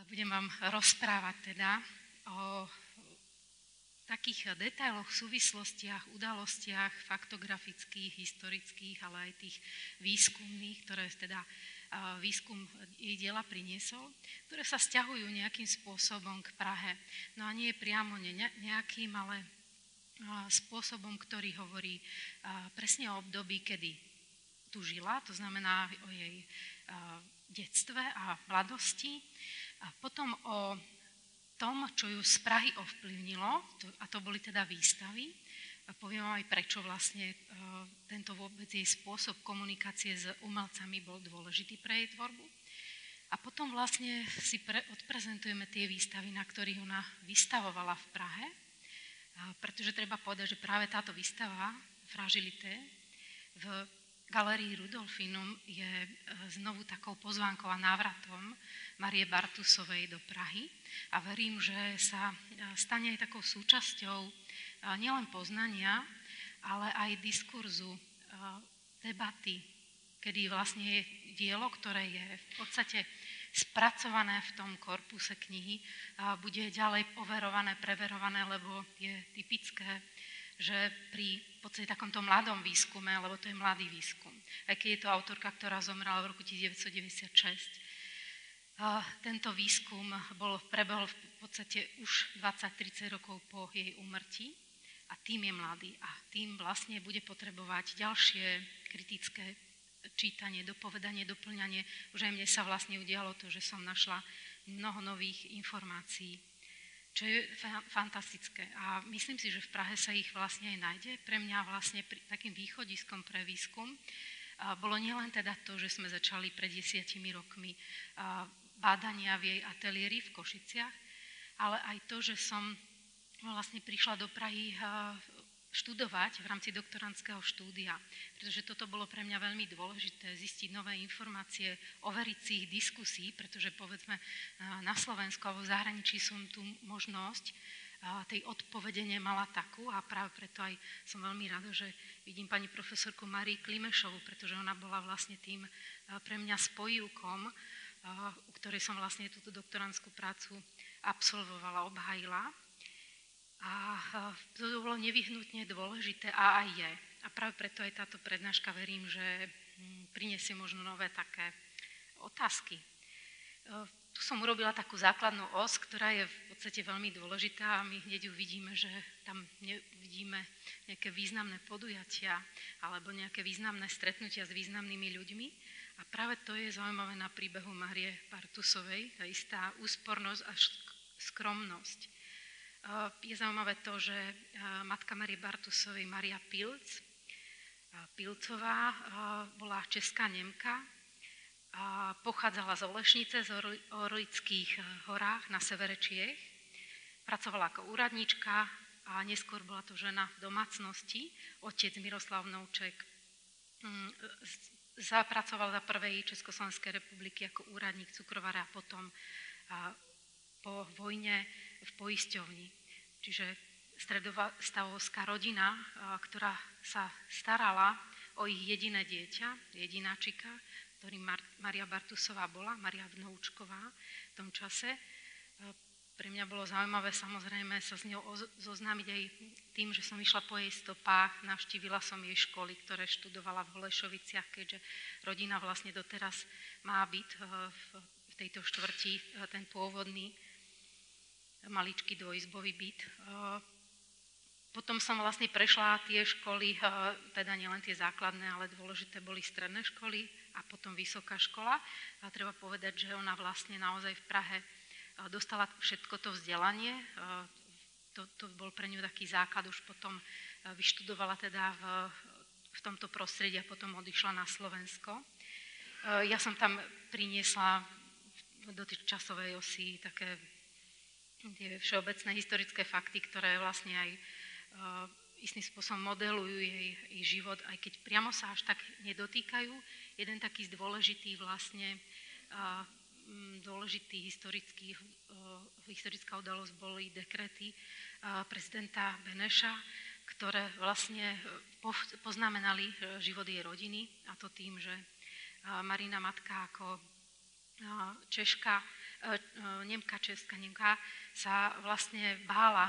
Budem vám rozprávať teda o takých detailoch, súvislostiach, udalostiach faktografických, historických, ale aj tých výskumných, ktoré teda výskum jej diela priniesol, ktoré sa sťahujú nejakým spôsobom k Prahe. No a nie priamo nejakým, ale spôsobom, ktorý hovorí presne o období, kedy tu žila, to znamená o jej detstve a mladosti, a potom o tom, čo ju z Prahy ovplyvnilo, a to boli teda výstavy. A poviem vám aj, prečo vlastne tento vôbec jej spôsob komunikácie s umelcami bol dôležitý pre jej tvorbu. A potom vlastne si odprezentujeme tie výstavy, na ktorých ona vystavovala v Prahe, pretože treba povedať, že práve táto výstava Fragilité v Galérii Rudolfinum je znovu takou pozvánkou a návratom Marie Bartusovej do Prahy a verím, že sa stane aj takou súčasťou nielen poznania, ale aj diskurzu, debaty, kedy vlastne je dielo, ktoré je v podstate spracované v tom korpuse knihy, bude ďalej overované, preverované, lebo je typické, že pri v podstate takomto mladom výskume, lebo to je mladý výskum, aj keď je to autorka, ktorá zomrela v roku 1996, tento výskum prebehol v podstate už 20-30 rokov po jej úmrtí a tým je mladý a tým vlastne bude potrebovať ďalšie kritické čítanie, dopovedanie, doplňanie. Už aj mne sa vlastne udialo to, že som našla mnoho nových informácií, čo je fantastické. A myslím si, že v Prahe sa ich vlastne aj nájde. Pre mňa vlastne takým východiskom pre výskum bolo nielen teda to, že sme začali pred 10 rokmi bádania v jej ateliéri v Košiciach, ale aj to, že som vlastne prišla do Prahy študovať v rámci doktorandského štúdia, pretože toto bolo pre mňa veľmi dôležité, zistiť nové informácie, overiť si ich diskusí, pretože povedzme na Slovensku alebo v zahraničí som tu možnosť tej odpovede nemala takú a práve preto aj som veľmi rada, že vidím pani profesorku Máriu Klimešovú, pretože ona bola vlastne tým pre mňa spojivkom, u ktorej som vlastne túto doktorandskú prácu absolvovala, obhájila. A to bolo nevyhnutne dôležité a aj je. A práve preto aj táto prednáška verím, že prinesie možno nové také otázky. Tu som urobila takú základnú os, ktorá je v podstate veľmi dôležitá a my hneď uvidíme, že tam vidíme nejaké významné podujatia alebo nejaké významné stretnutia s významnými ľuďmi. A práve to je zaujímavé na príbehu Márie Bartusovej, tá istá úspornosť a skromnosť. Je zaujímavé to, že matka Márie Bartusovej, Mária Pilcová, bola česká Nemka, pochádzala z Olešnice, z Orlických horách na severe Čiech, pracovala ako úradníčka a neskôr bola to žena v domácnosti. Otec Miroslav Vnouček zapracoval za prvej Československej republiky ako úradník cukrovára a potom po vojne v poisťovni. Čiže stredostavovská rodina, ktorá sa starala o ich jediné dieťa, jedináčika, ktorým Mária Bartusová bola, Mária Vnoučková v tom čase. Pre mňa bolo zaujímavé samozrejme sa s ňou zoznámiť aj tým, že som išla po jej stopách, navštívila som jej školy, ktoré študovala v Holešoviciach, keďže rodina vlastne doteraz má byt v tejto štvrti, ten pôvodný maličký dvojizbový byt. Potom som vlastne prešla tie školy, teda nielen tie základné, ale dôležité boli stredné školy a potom vysoká škola. A treba povedať, že ona vlastne naozaj v Prahe dostala všetko to vzdelanie. To bol pre ňu taký základ, už potom vyštudovala teda v tomto prostredí a potom odišla na Slovensko. Ja som tam priniesla do tej časovej osy také tie všeobecné historické fakty, ktoré vlastne aj istým spôsobom modelujú jej život, aj keď priamo sa až tak nedotýkajú. Jeden taký dôležitý vlastne dôležitý historická udalosť boli dekrety prezidenta Beneša, ktoré vlastne poznamenali život jej rodiny, a to tým, že Marina matka ako Češka česká Nemka, sa vlastne bála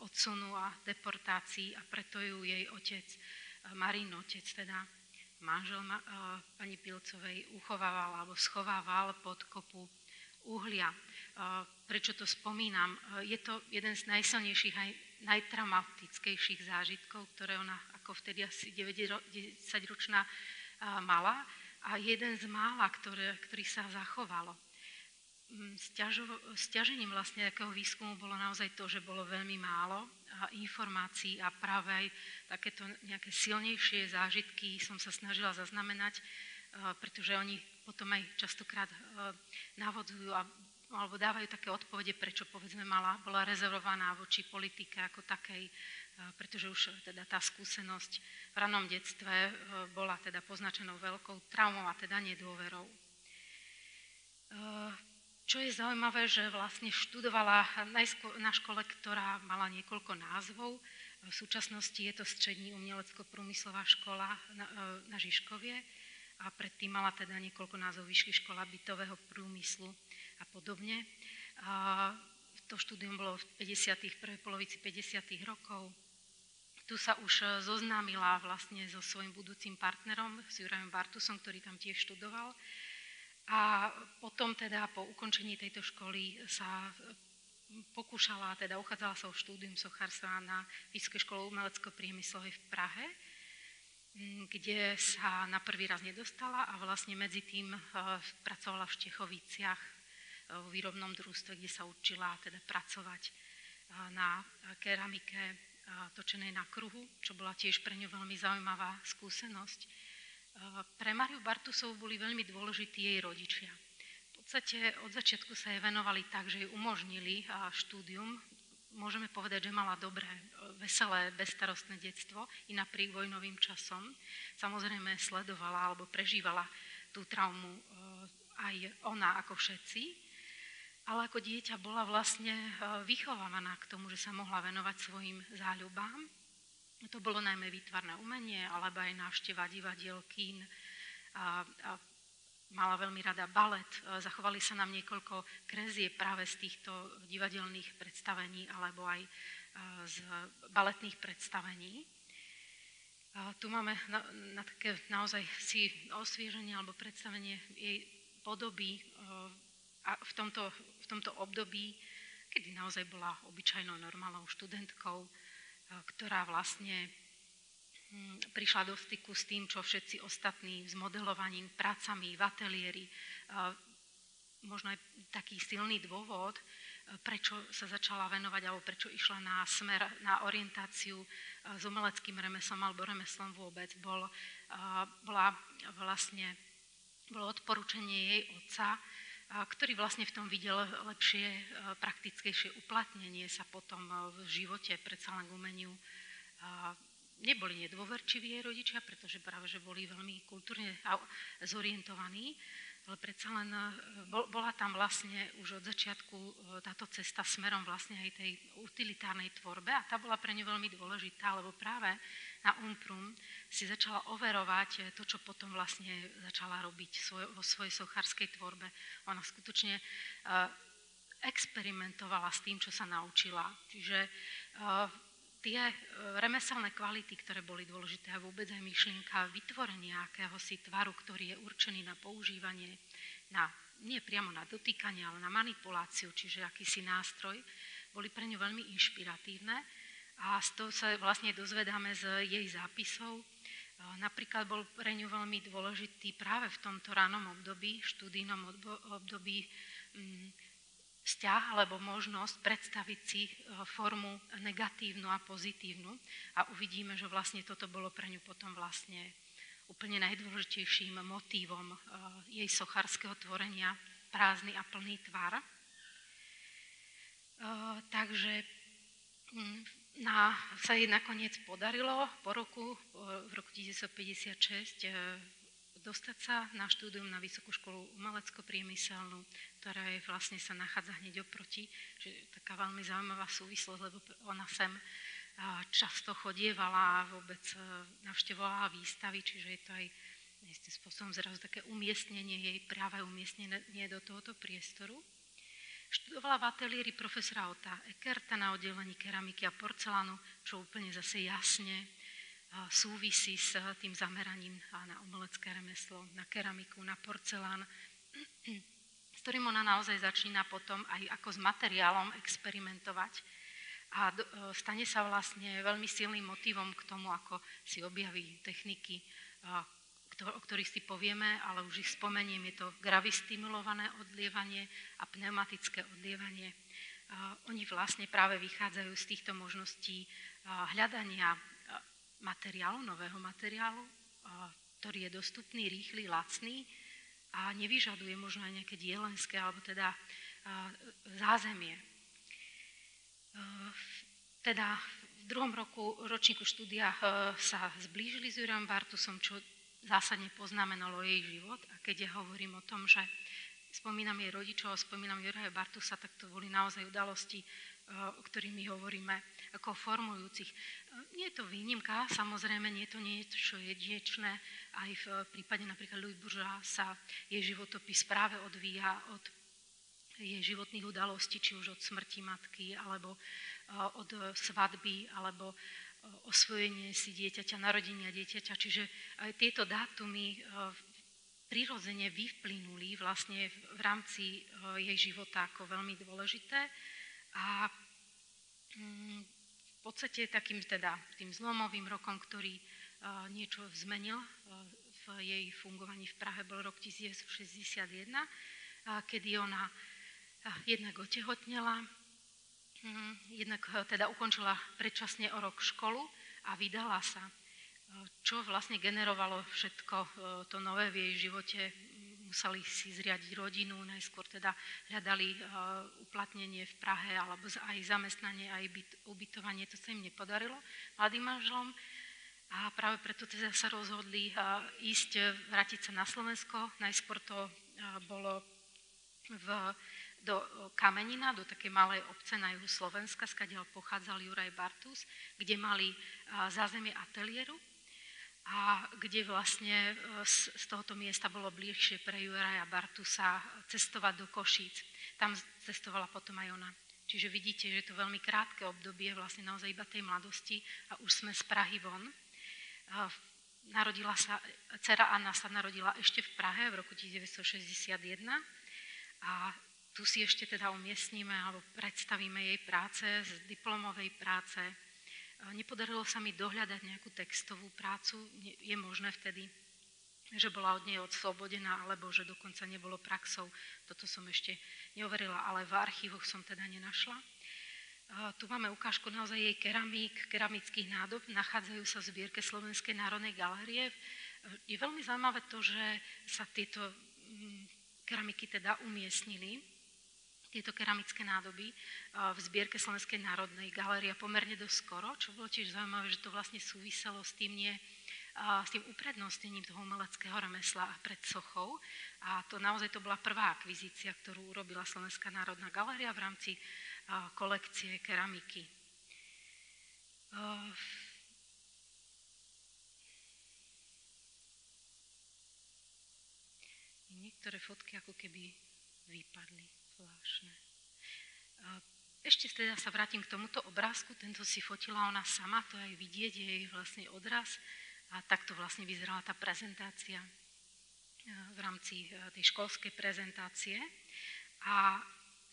odsunu a deportácií a preto ju jej otec, Marín otec, teda manžel pani Pilcovej, uchovával alebo schovával pod kopu uhlia. Prečo to spomínam? Je to jeden z najsilnejších aj najtraumatickejších zážitkov, ktoré ona ako vtedy asi 90-ročná mala a jeden z mála, ktorý sa zachovalo. Sťažením vlastne takého výskumu bolo naozaj to, že bolo veľmi málo informácií a práve aj takéto nejaké silnejšie zážitky som sa snažila zaznamenať, pretože oni potom aj častokrát navodzujú alebo dávajú také odpovede, prečo povedzme bola rezervovaná voči politike ako takej, pretože už teda tá skúsenosť v ranom detstve bola teda poznačenou veľkou traumou a teda nedôverou. Čo je zaujímavé, že vlastne študovala na škole, ktorá mala niekoľko názvov. V súčasnosti je to Strední umelecko-průmyslová škola na Žižkovie a predtým mala teda niekoľko názvov Vyššia škola bytového průmyslu a podobne. To štúdium bolo v prvej polovici 50. rokov. Tu sa už zoznámila vlastne so svojím budúcim partnerom, s Jurajom Bartusom, ktorý tam tiež študoval. A potom teda po ukončení tejto školy sa pokúšala, teda uchádzala sa o štúdium sochárstva na Vysokej škole umelecko-priemyslovej v Prahe, kde sa na prvý raz nedostala a vlastne medzi tým pracovala v Štechoviciach v výrobnom družstve, kde sa učila teda pracovať na keramike točenej na kruhu, čo bola tiež pre ňu veľmi zaujímavá skúsenosť. Pre Máriu Bartusovú boli veľmi dôležití jej rodičia. V podstate od začiatku sa jej venovali tak, že jej umožnili štúdium. Môžeme povedať, že mala dobré, veselé, bezstarostné detstvo i napriek vojnovým časom. Samozrejme sledovala alebo prežívala tú traumu aj ona ako všetci. Ale ako dieťa bola vlastne vychovávaná k tomu, že sa mohla venovať svojim záľubám. To bolo najmä výtvarné umenie, alebo aj návšteva divadiel, kín. Mala veľmi rada balet. Zachovali sa nám niekoľko kresie práve z týchto divadelných predstavení, alebo aj z baletných predstavení. Tu máme na také naozaj si osvieženie alebo predstavenie jej podoby v tomto období, kedy naozaj bola obyčajnou normálnou študentkou, ktorá vlastne prišla do styku s tým, čo všetci ostatní, s modelovaním, prácami v ateliéri. Možno aj taký silný dôvod, prečo sa začala venovať, alebo prečo išla na smer, na orientáciu s umeleckým remeslom alebo remeslom vôbec, bolo odporúčanie jej otca, ktorý vlastne v tom videl lepšie, praktickejšie uplatnenie sa potom v živote predsa len k umeniu. Neboli nedôverčiví jej rodičia, pretože práve že boli veľmi kultúrne zorientovaní, ale predsa len bola tam vlastne už od začiatku táto cesta smerom vlastne aj tej utilitárnej tvorbe a tá bola pre ňu veľmi dôležitá, lebo práve na Umprum si začala overovať to, čo potom vlastne začala robiť vo svojej sochárskej tvorbe. Ona skutočne experimentovala s tým, čo sa naučila. Čiže tie remeselné kvality, ktoré boli dôležité a vôbec aj myšlienka vytvorenia akéhosi tvaru, ktorý je určený na používanie, nie priamo na dotýkanie, ale na manipuláciu, čiže akýsi nástroj, boli pre ňu veľmi inšpiratívne. A z toho sa vlastne dozvedáme z jej zápisov. Napríklad bol pre ňu veľmi dôležitý práve v tomto ranom období, študijnom období, vzťah alebo možnosť predstaviť si formu negatívnu a pozitívnu. A uvidíme, že vlastne toto bolo pre ňu potom vlastne úplne najdôležitejším motívom jej sochárskeho tvorenia, prázdny a plný tvar. Takže sa jej nakoniec podarilo v roku 1956 dostať sa na štúdium na Vysokú školu umelecko-priemyselnú, ktorá je vlastne sa nachádza hneď oproti, že je taká veľmi zaujímavá súvislosť, lebo ona sem často chodievala a vôbec navštevovala výstavy, čiže je to aj istým spôsobom zrazu také umiestnenie jej, práve umiestnenie do tohoto priestoru. Študovala v ateliéri profesora Otta Eckerta na oddelení keramiky a porcelánu, čo úplne zase jasne súvisí s tým zameraním na umelecké remeslo, na keramiku, na porcelán, s ktorým ona naozaj začína potom aj ako s materiálom experimentovať a stane sa vlastne veľmi silným motivom k tomu, ako si objaví techniky, o ktorých si povieme, ale už ich spomeniem, je to gravistimulované odlievanie a pneumatické odlievanie. Oni vlastne práve vychádzajú z týchto možností hľadania materiálu, nového materiálu, ktorý je dostupný, rýchly, lacný a nevyžaduje možno aj nejaké dielenské alebo teda zázemie. Teda v druhom ročníku štúdia sa zblížili s Jurajom Bartusom, čo zásadne poznamenalo jej život. A keď ja hovorím o tom, že spomínam jej rodičov, spomínam Juraja Bartusa, tak to boli naozaj udalosti, o ktorých my hovoríme ako formujúcich. Nie je to výnimka, samozrejme, nie je to niečo jedinečné. Aj v prípade napríklad Louise Bourgeois sa jej životopis práve odvíja od jej životných udalostí, či už od smrti matky, alebo od svadby, alebo osvojenie si dieťaťa, narodenia dieťaťa. Čiže aj tieto dátumy prirodzene vyplynuli vlastne v rámci jej života ako veľmi dôležité. A v podstate takým teda tým zlomovým rokom, ktorý niečo zmenil v jej fungovaní v Prahe, bol rok 1961, kedy ona jednak otehotnela, jednak teda ukončila predčasne o rok školu a vydala sa, čo vlastne generovalo všetko to nové v jej živote. Museli si zriadiť rodinu, najskôr teda hľadali uplatnenie v Prahe alebo aj zamestnanie, aj ubytovanie, to sa im nepodarilo mladým manželom. A práve preto teda sa rozhodli vrátiť sa na Slovensko. Najskôr to bolo do Kamenina, do takej malej obce na juhu Slovenska, skadiaľ pochádzal Juraj Bartus, kde mali zázemie ateliéru a kde vlastne z tohoto miesta bolo bližšie pre Juraja Bartusa cestovať do Košíc. Tam cestovala potom aj ona. Čiže vidíte, že je to veľmi krátke obdobie, vlastne naozaj iba tej mladosti a už sme z Prahy von. Dcera Anna sa narodila ešte v Prahe v roku 1961 a tu si ešte teda umiestnime alebo predstavíme jej práce z diplomovej práce. Nepodarilo sa mi dohľadať nejakú textovú prácu. Je možné vtedy, že bola od nej odslobodená, alebo že dokonca nebolo praxou. Toto som ešte neoverila, ale v archívoch som teda nenašla. Tu máme ukážku naozaj jej keramických nádob. Nachádzajú sa v zbierke Slovenskej národnej galérie. Je veľmi zaujímavé to, že sa tieto keramiky teda umiestnili, tieto keramické nádoby v zbierke Slovenskej národnej galérie pomerne dosť skoro, čo bolo tiež zaujímavé, že to vlastne súviselo s tým uprednostnením toho umeleckého remesla pred sochou. A to naozaj to bola prvá akvizícia, ktorú urobila Slovenská národná galéria v rámci kolekcie keramiky. Niektoré fotky ako keby vypadli. Zvláštne. Ešte teda sa vrátim k tomuto obrázku. Tento si fotila ona sama, to aj vidieť, je jej vlastne odraz. A takto vlastne vyzerala tá prezentácia v rámci tej školskej prezentácie. A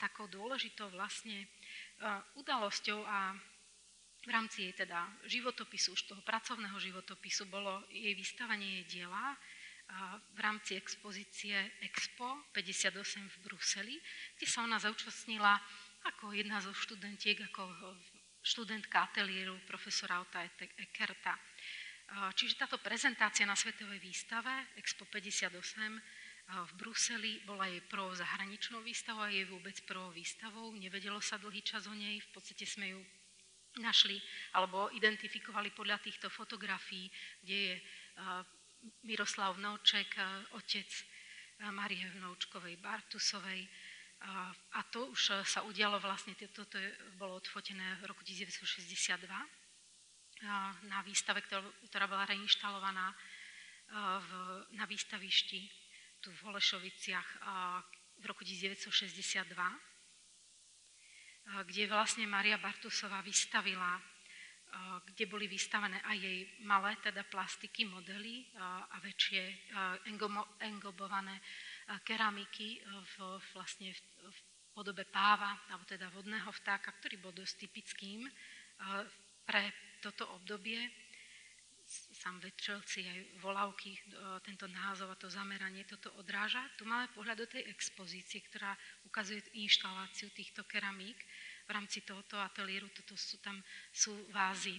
takou dôležitou vlastne udalosťou a v rámci jej teda životopisu, už toho pracovného životopisu, bolo jej vystavenie jej diela v rámci expozície Expo 58 v Bruseli, kde sa ona zúčastnila ako jedna zo študentiek, ako študentka ateliéru profesora Otta Eckerta. Čiže táto prezentácia na svetovej výstave Expo 58 v Bruseli bola jej prvou zahraničnou výstavou a jej vôbec prvou výstavou. Nevedelo sa dlhý čas o nej, v podstate sme ju našli alebo identifikovali podľa týchto fotografií, kde je Miroslav Vnouček, otec Márie Vnoučkovej Bartusovej. A to už sa udialo vlastne, toto bolo odfotené v roku 1962 na výstave, ktorá bola reinštalovaná na výstavišti tu v Holešoviciach v roku 1962. kde vlastne Mária Bartusová vystavila, kde boli vystavené aj jej malé, teda plastiky, modely a väčšie engobované keramiky vlastne v podobe páva, alebo teda vodného vtáka, ktorý bol dosť typickým pre toto obdobie. Sám Vetřelci aj Volavky, tento názov a to zameranie toto odráža. Tu máme pohľad do tej expozície, ktorá ukazuje inštaláciu týchto keramík. V rámci tohoto ateliéru tam sú vázy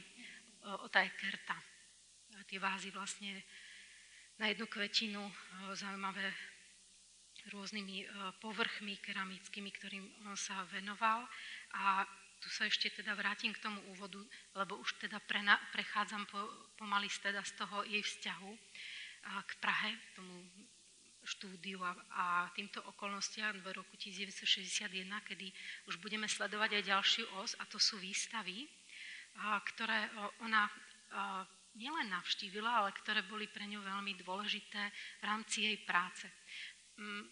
od Ekerta. Tie vázy vlastne na jednu kvetinu zaujímavé rôznymi povrchmi keramickými, ktorým on sa venoval. A tu sa ešte teda vrátim k tomu úvodu, lebo už teda prechádzam pomaly teda z toho jej vzťahu k Prahe, tomu štúdiu a týmto okolnostiam v roku 1961, kedy už budeme sledovať aj ďalšiu os, a to sú výstavy, ktoré ona nielen navštívila, ale ktoré boli pre ňu veľmi dôležité v rámci jej práce.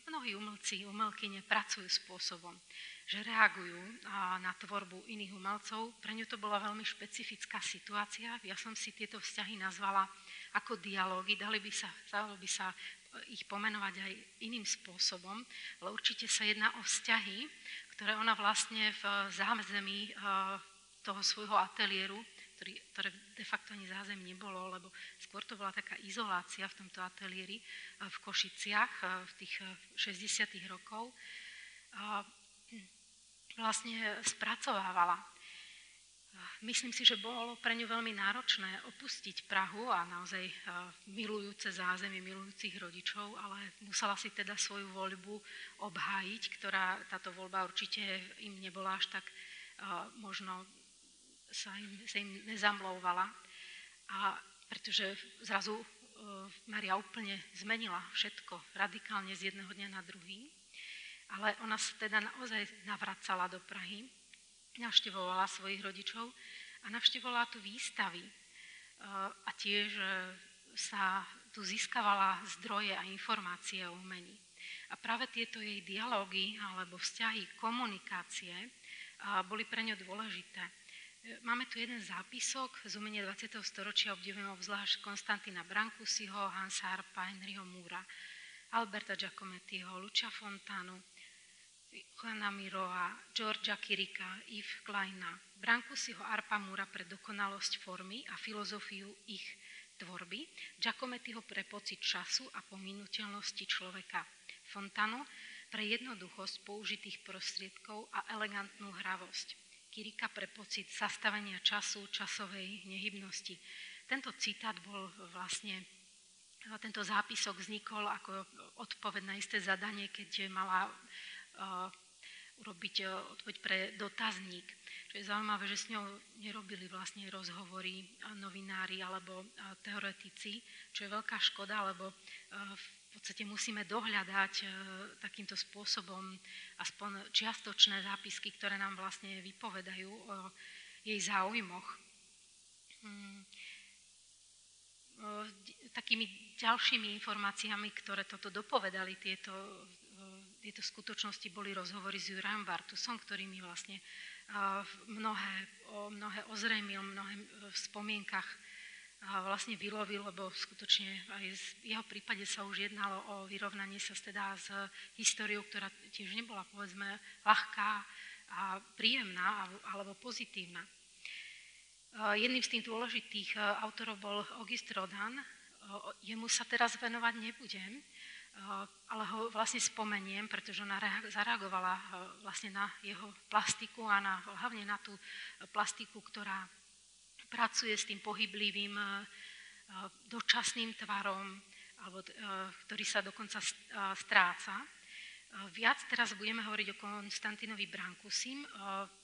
Mnohí umelci, umelkyne pracujú spôsobom, že reagujú na tvorbu iných umelcov. Pre ňu to bola veľmi špecifická situácia. Ja som si tieto vzťahy nazvala ako dialógy. Dalo by sa ich pomenovať aj iným spôsobom, ale určite sa jedná o vzťahy, ktoré ona vlastne v zázemí toho svojho ateliéru, ktoré de facto ani zázem nebolo, lebo skôr to bola taká izolácia v tomto ateliéri v Košiciach v tých 60. rokov, vlastne spracovávala. Myslím si, že bolo pre ňu veľmi náročné opustiť Prahu a naozaj milujúce zázemie, milujúcich rodičov, ale musela si teda svoju voľbu obhájiť, ktorá táto voľba určite im nebola až tak možno sa im nezamlouvala, a pretože zrazu Mária úplne zmenila všetko radikálne z jedného dňa na druhý, ale ona sa teda naozaj navracala do Prahy, navštevovala svojich rodičov a navštevovala tu výstavy a tiež sa tu získavala zdroje a informácie o umení. A práve tieto jej dialógy alebo vzťahy, komunikácie boli pre ňu dôležité. Máme tu jeden zápisok z umenia 20. storočia, obdivujem obzvlášť Konstantina Brancusiho, Hansa Harpa, Henryho Moora, Alberta Giacomettiho, Lucia Fontanu, Juana Miroa, Georgia Kirika, Yves Kleina, Brancusiho, Harpa, Moora pre dokonalosť formy a filozofiu ich tvorby, Giacomettiho pre pocit času a pominuteľnosti človeka, Fontanu pre jednoduchosť použitých prostriedkov a elegantnú hravosť, Kirika pre pocit zastavenia času, časovej nehybnosti. Tento citát bol vlastne, tento zápisok vznikol ako odpoveď na isté zadanie, keď mala urobiť odpoveď pre dotazník. Čo je zaujímavé, že s ňou nerobili vlastne rozhovory novinári alebo teoretici, čo je veľká škoda, lebo v podstate musíme dohľadať takýmto spôsobom aspoň čiastočné zápisky, ktoré nám vlastne vypovedajú o jej záujmoch. Takými ďalšími informáciami, ktoré toto dopovedali, tieto skutočnosti, boli rozhovory s Jurajom Bartusom, ktorý mi vlastne mnohé ozrejmil, mnohé v spomienkach vlastne vylovil, lebo skutočne aj v jeho prípade sa už jednalo o vyrovnanie sa teda s históriou, ktorá tiež nebola, povedzme, ľahká a príjemná alebo pozitívna. Jedným z tých dôležitých autorov bol Auguste Rodin. Jemu sa teraz venovať nebudem, ale ho vlastne spomeniem, pretože ona zareagovala vlastne na jeho plastiku a hlavne na tú plastiku, ktorá pracuje s tým pohyblivým dočasným tvarom, alebo ktorý sa dokonca stráca. Viac teraz budeme hovoriť o Konstantinovi Brancusim.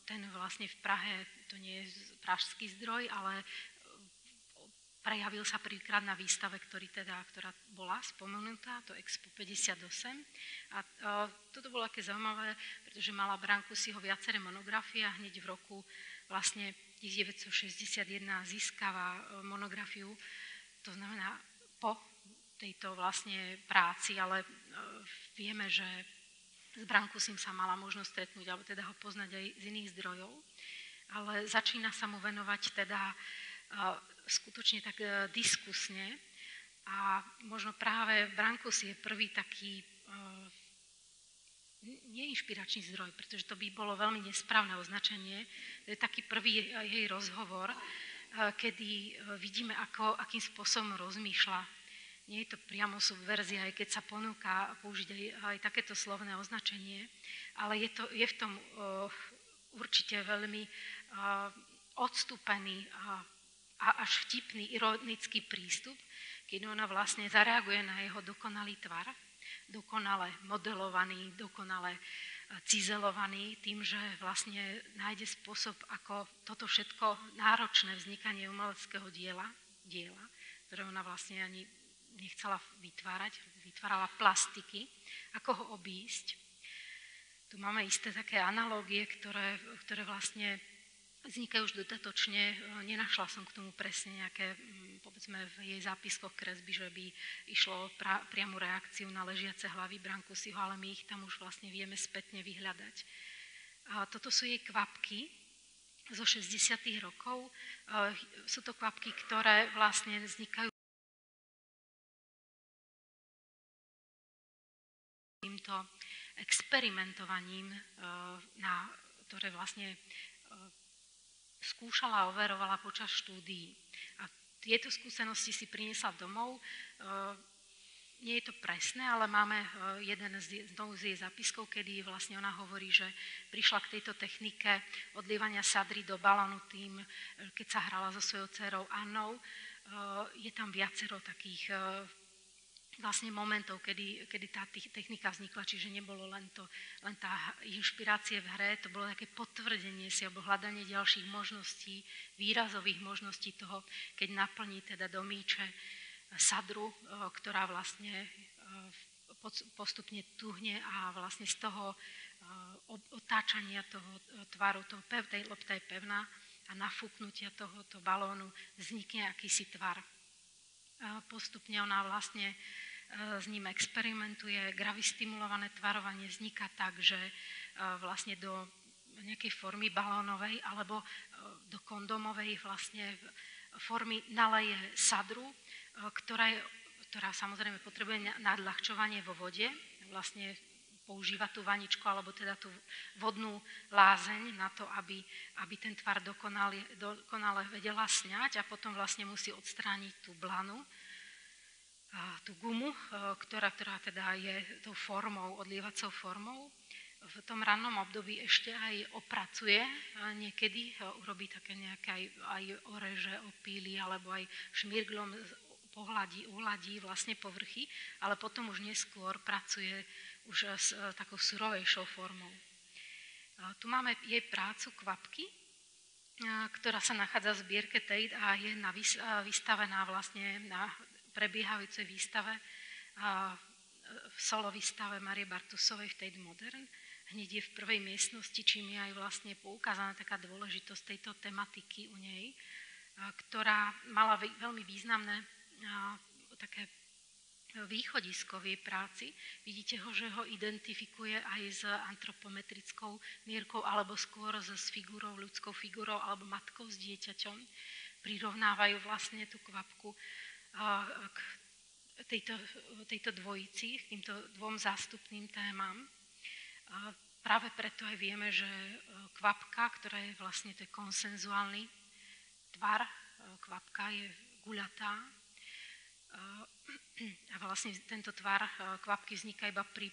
Ten vlastne v Prahe, to nie je pražský zdroj, ale prejavil sa prvýkrát na výstave, ktorá bola spomenutá, to Expo 58. A toto bolo také zaujímavé, pretože mala Brancusiho viaceré monografie a hneď v roku vlastne 1961 získava monografiu, to znamená po tejto vlastne práci, ale vieme, že S Brancusim sa mala možnosť stretnúť, alebo teda ho poznať aj z iných zdrojov, ale začína sa mu venovať teda skutočne tak diskusne a možno práve Brancusi je prvý taký neinšpiračný zdroj, pretože to by bolo veľmi nesprávne označenie. To je taký prvý jej rozhovor, kedy vidíme, akým spôsobom rozmýšľa. Nie je to priamo subverzia, aj keď sa ponúka použiť aj takéto slovné označenie, ale je v tom určite veľmi odstúpený a až vtipný, ironický prístup, keď ona vlastne zareaguje na jeho dokonalý tvar, dokonale modelovaný, dokonale cizelovaný, tým, že vlastne nájde spôsob, ako toto všetko náročné vznikanie umeleckého diela, ktoré ona vlastne ani nechcela vytvárať, vytvárala plastiky, ako ho obísť. Tu máme isté také analógie, ktoré vlastne vznikajú už dodatočne. Nenašla som k tomu presne nejaké, povedzme, v jej zápiskoch kresby, že by išlo priamu reakciu na ležiace hlavy Brancusiho, ale my ich tam už vlastne vieme spätne vyhľadať. A toto sú jej kvapky zo 60. rokov. Sú to kvapky, ktoré vlastne vznikajú týmto experimentovaním, ktoré vlastne skúšala a overovala počas štúdií. A tieto skúsenosti si priniesla domov. Nie je to presné, ale máme jeden z jej zápiskov, kedy vlastne ona hovorí, že prišla k tejto technike odlievania sadry do balónu tým, keď sa hrala so svojou dcerou Annou. Je tam viacero takých vlastne momentov, kedy tá technika vznikla, čiže nebolo len tá inšpirácie v hre, to bolo také potvrdenie si alebo hľadanie ďalších možností, výrazových možností toho, keď naplní teda do míče sadru, ktorá vlastne postupne tuhne a vlastne z toho otáčania toho tvaru, tej lopta je pevná a nafúknutia tohoto balónu vznikne akýsi tvar. Postupne ona vlastne s ním experimentuje, gravistimulované tvarovanie vzniká tak, že vlastne do nejakej formy balónovej alebo do kondomovej vlastne formy naleje sadru, ktorá samozrejme potrebuje nadľahčovanie vo vode, vlastne používa tú vaničku alebo teda tú vodnú lázeň na to, aby ten tvar dokonale vedela sňať a potom vlastne musí odstrániť tú blanu, tú gumu, ktorá teda je tou formou, odlievacou formou. V tom rannom období ešte aj opracuje niekedy, urobí také nejaké aj oreže, opíly alebo aj šmirglom uhladí vlastne povrchy, ale potom už neskôr pracuje už s takou surovejšou formou. Tu máme jej prácu Kvapky, ktorá sa nachádza v zbierke Tate a je vystavená vlastne na prebiehajúcej výstave, v solo výstave Marie Bartusovej v Tate Modern. Hneď je v prvej miestnosti, čím je aj vlastne poukázaná taká dôležitosť tejto tematiky u nej, ktorá mala veľmi významné také východisko v jej práci. Vidíte ho, že ho identifikuje aj s antropometrickou mierkou alebo skôr s figurou, ľudskou figurou alebo matkou s dieťaťom. Prirovnávajú vlastne tú Kvapku k tejto dvojici, k týmto dvom zástupným témam. Práve preto aj vieme, že Kvapka, ktorá je vlastne to konsenzuálny tvar, Kvapka je guľatá a vlastne tento tvar Kvapky vzniká iba pri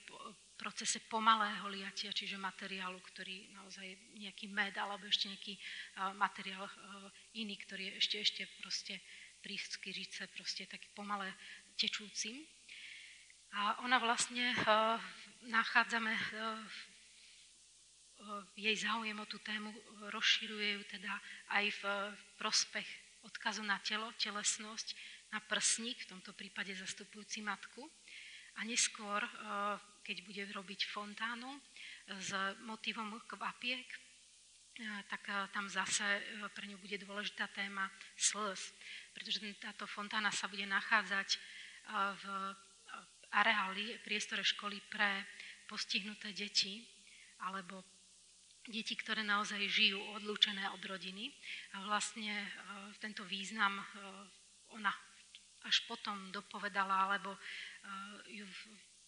procese pomalého liatia, čiže materiálu, ktorý naozaj je nejaký med alebo ešte nejaký materiál iný, ktorý je ešte proste prísky rice, proste taký pomale tečúcim. A ona vlastne nachádzame jej záujem o tú tému, rozširuje ju teda aj v prospech odkazu na telo, telesnosť, na prsník, v tomto prípade zastupujúci matku. A neskôr, keď bude robiť fontánu s motívom kvapiek, tak tam zase pre ňu bude dôležitá téma slz, pretože táto fontána sa bude nachádzať v areáli, priestore školy pre postihnuté deti, alebo deti, ktoré naozaj žijú odlúčené od rodiny. A vlastne tento význam ona až potom dopovedala, alebo ju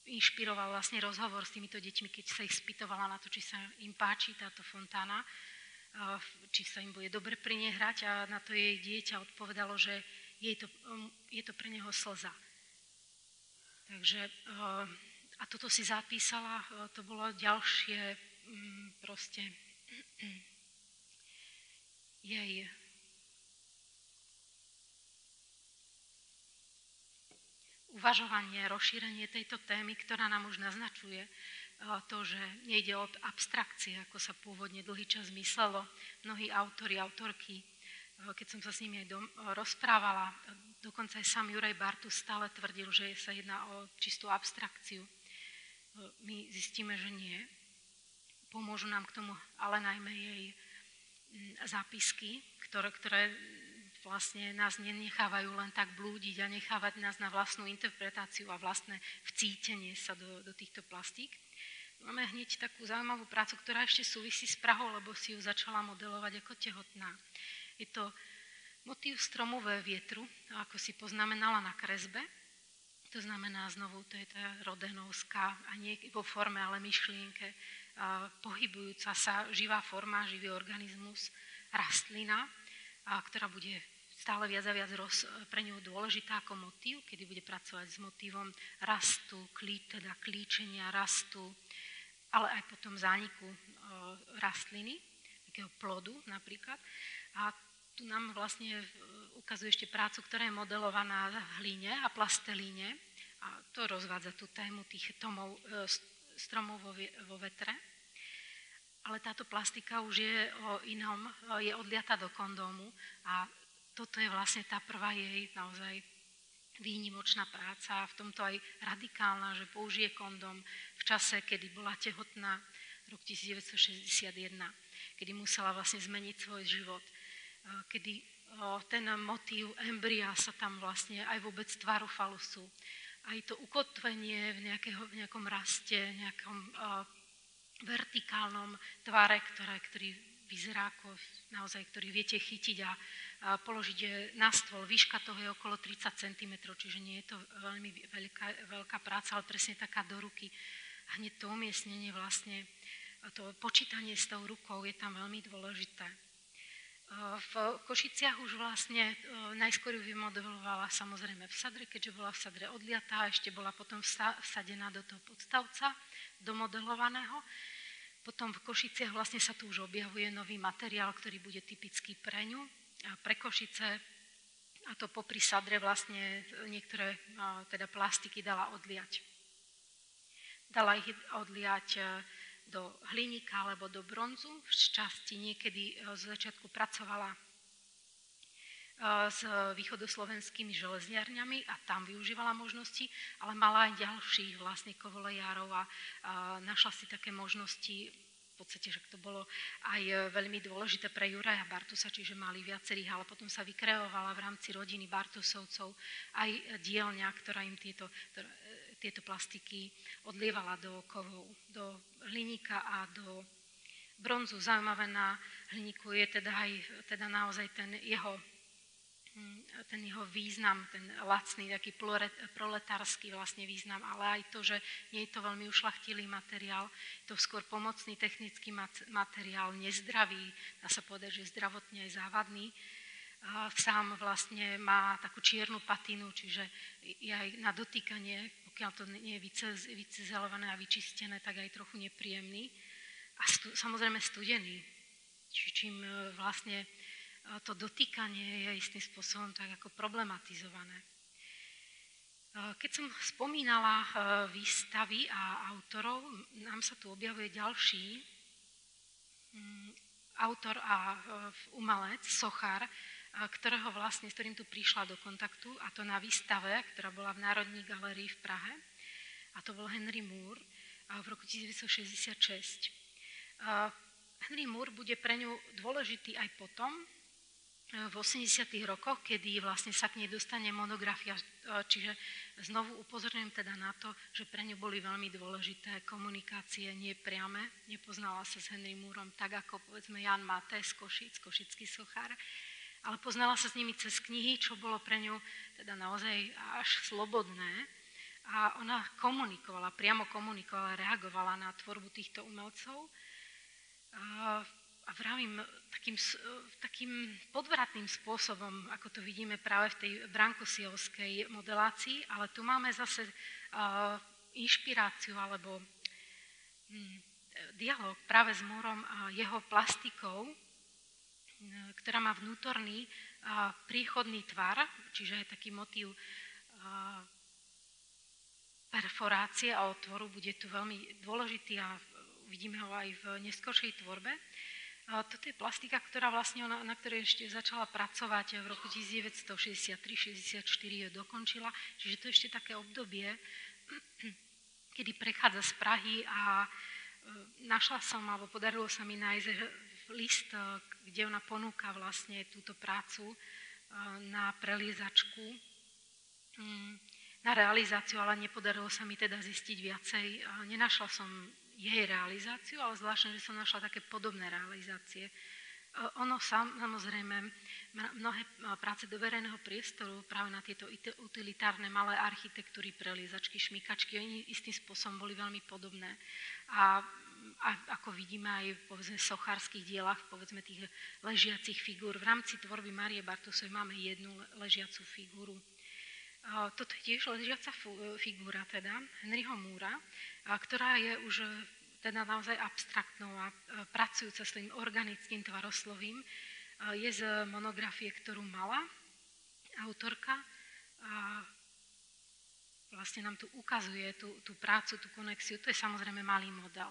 inšpiroval vlastne rozhovor s týmito deťmi, keď sa ich spýtovala na to, či sa im páči táto fontána, či sa im bude dobre pri nej hrať, a na to jej dieťa odpovedalo, že je to pre neho slza. Takže, a toto si zapísala, to bolo ďalšie proste jej uvažovanie, rozšírenie tejto témy, ktorá nám už naznačuje to, že nejde o abstrakcie, ako sa pôvodne dlhý čas myslelo. Mnohí autori, autorky, keď som sa s nimi aj rozprávala, dokonca aj sám Juraj Bartus stále tvrdil, že sa jedná o čistú abstrakciu. My zistíme, že nie. Pomôžu nám k tomu ale najmä jej zápisky, ktoré vlastne nás nenechávajú len tak blúdiť a nechávať nás na vlastnú interpretáciu a vlastné vcítenie sa do týchto plastík. Máme hneď takú zaujímavú prácu, ktorá ešte súvisí s Prahou, lebo si ju začala modelovať ako tehotná. Je to motív stromového vietru, ako si poznamenala na kresbe. To znamená znovu, to je tá rodenovská, a nie vo forme, ale myšlienke, pohybujúca sa živá forma, živý organizmus, rastlina, ktorá bude stále viac a viac pre ňu dôležitá ako motív, kedy bude pracovať s motívom rastu, teda klíčenia, rastu, ale aj potom zániku rastliny, takého plodu napríklad. A tu nám vlastne ukazuje ešte prácu, ktorá je modelovaná v hline a plastelíne. A to rozvádza tú tému tých tomov, stromov vo vetre. Ale táto plastika už je o inom, je odliata do kondómu a toto je vlastne tá prvá jej naozaj výnimočná práca, v tomto aj radikálna, že použije kondóm v čase, kedy bola tehotná, rok 1961, kedy musela vlastne zmeniť svoj život, kedy ten motív embria sa tam vlastne aj vôbec tvaru falusu, aj to ukotvenie v nejakom raste, nejakom vertikálnom tvare, ktorý vyzerá ako naozaj, ktorý viete chytiť a položiť na stôl. Výška toho je okolo 30 cm, čiže nie je to veľmi veľká práca, ale presne taká do ruky. Hneď to umiestnenie vlastne, to počítanie s tou rukou je tam veľmi dôležité. V Košiciach už vlastne najskôr ju vymodelovala samozrejme v Sadre, keďže bola v Sadre odliatá, ešte bola potom vsadená do toho podstavca, domodelovaného. Potom v Košiciach vlastne sa tu už objavuje nový materiál, ktorý bude typický pre ňu, pre Košice. A to popri Sadre vlastne niektoré teda plastiky dala odliať. Dala ich odliať do hliníka alebo do bronzu. V časti niekedy z začiatku pracovala s východoslovenskými železniarňami a tam využívala možnosti, ale mala aj ďalších vlastne kovolejárov a našla si také možnosti, v podstate, že to bolo aj veľmi dôležité pre Juraja Bartusa, čiže mali viacerých, ale potom sa vykreovala v rámci rodiny Bartusovcov aj dielňa, ktorá im tieto plastiky odlievala do kovov, do hliníka a do bronzu. Zaujímavé na hliníku je teda naozaj ten jeho význam, ten lacný, taký proletársky vlastne význam, ale aj to, že nie je to veľmi ušľachtilý materiál, to skôr pomocný technický materiál, nezdravý, dá sa povedať, že zdravotne aj závadný. Sám vlastne má takú čiernu patinu, čiže je aj na dotýkanie, pokiaľ to nie je vycizelované a vyčistené, tak aj trochu nepríjemný. A samozrejme studený, čím vlastne to dotýkanie je istým spôsobom tak ako problematizované. Keď som spomínala výstavy a autorov, nám sa tu objavuje ďalší autor a umelec, sochár, s ktorým tu prišla do kontaktu, a to na výstave, ktorá bola v Národnej galérii v Prahe. A to bol Henry Moore v roku 1966. Henry Moore bude pre ňu dôležitý aj potom, v 80. rokoch, kedy vlastne sa k nej dostane monografia, čiže znovu upozorňujem teda na to, že pre ňu boli veľmi dôležité komunikácie nepriame, nepoznala sa s Henry Moorom tak ako povedzme Jan Matej z Košíc, košický sochár, ale poznala sa s nimi cez knihy, čo bolo pre ňu teda naozaj až slobodné a ona priamo komunikovala, reagovala na tvorbu týchto umelcov. A vravím takým podvratným spôsobom, ako to vidíme práve v tej Brancusiovskej modelácii, ale tu máme zase inšpiráciu alebo dialog práve s Moorom a jeho plastikou, ktorá má vnútorný príchodný tvar, čiže je taký motív perforácie a otvoru, bude tu veľmi dôležitý a vidíme ho aj v neskoršej tvorbe. Toto je plastika, na ktorej ešte začala pracovať v roku 1963-64 ju dokončila, čiže to je ešte také obdobie, kedy prechádza z Prahy a našla som, alebo podarilo sa mi nájsť list, kde ona ponúka vlastne túto prácu na preliezačku, na realizáciu, ale nepodarilo sa mi teda zistiť viacej. Nenašla som jej realizáciu, ale zvláštne, že som našla také podobné realizácie. Ono samozrejme, mnohé práce do verejného priestoru práve na tieto utilitárne malé architektúry, preliezačky, šmykačky, oni istým spôsobom boli veľmi podobné. A ako vidíme aj povedzme v sochárskych dielach, povedzme tých ležiacich figúr, v rámci tvorby Márie Bartusovej máme jednu ležiacu figúru. Toto je tiež ležiaca figúra teda Henryho Moora, ktorá je už teda naozaj abstraktnou a pracujúca s tým organickým tvaroslovím. Je z monografie, ktorú mala autorka a vlastne nám tu ukazuje tú prácu, tú konexiu. To je samozrejme malý model,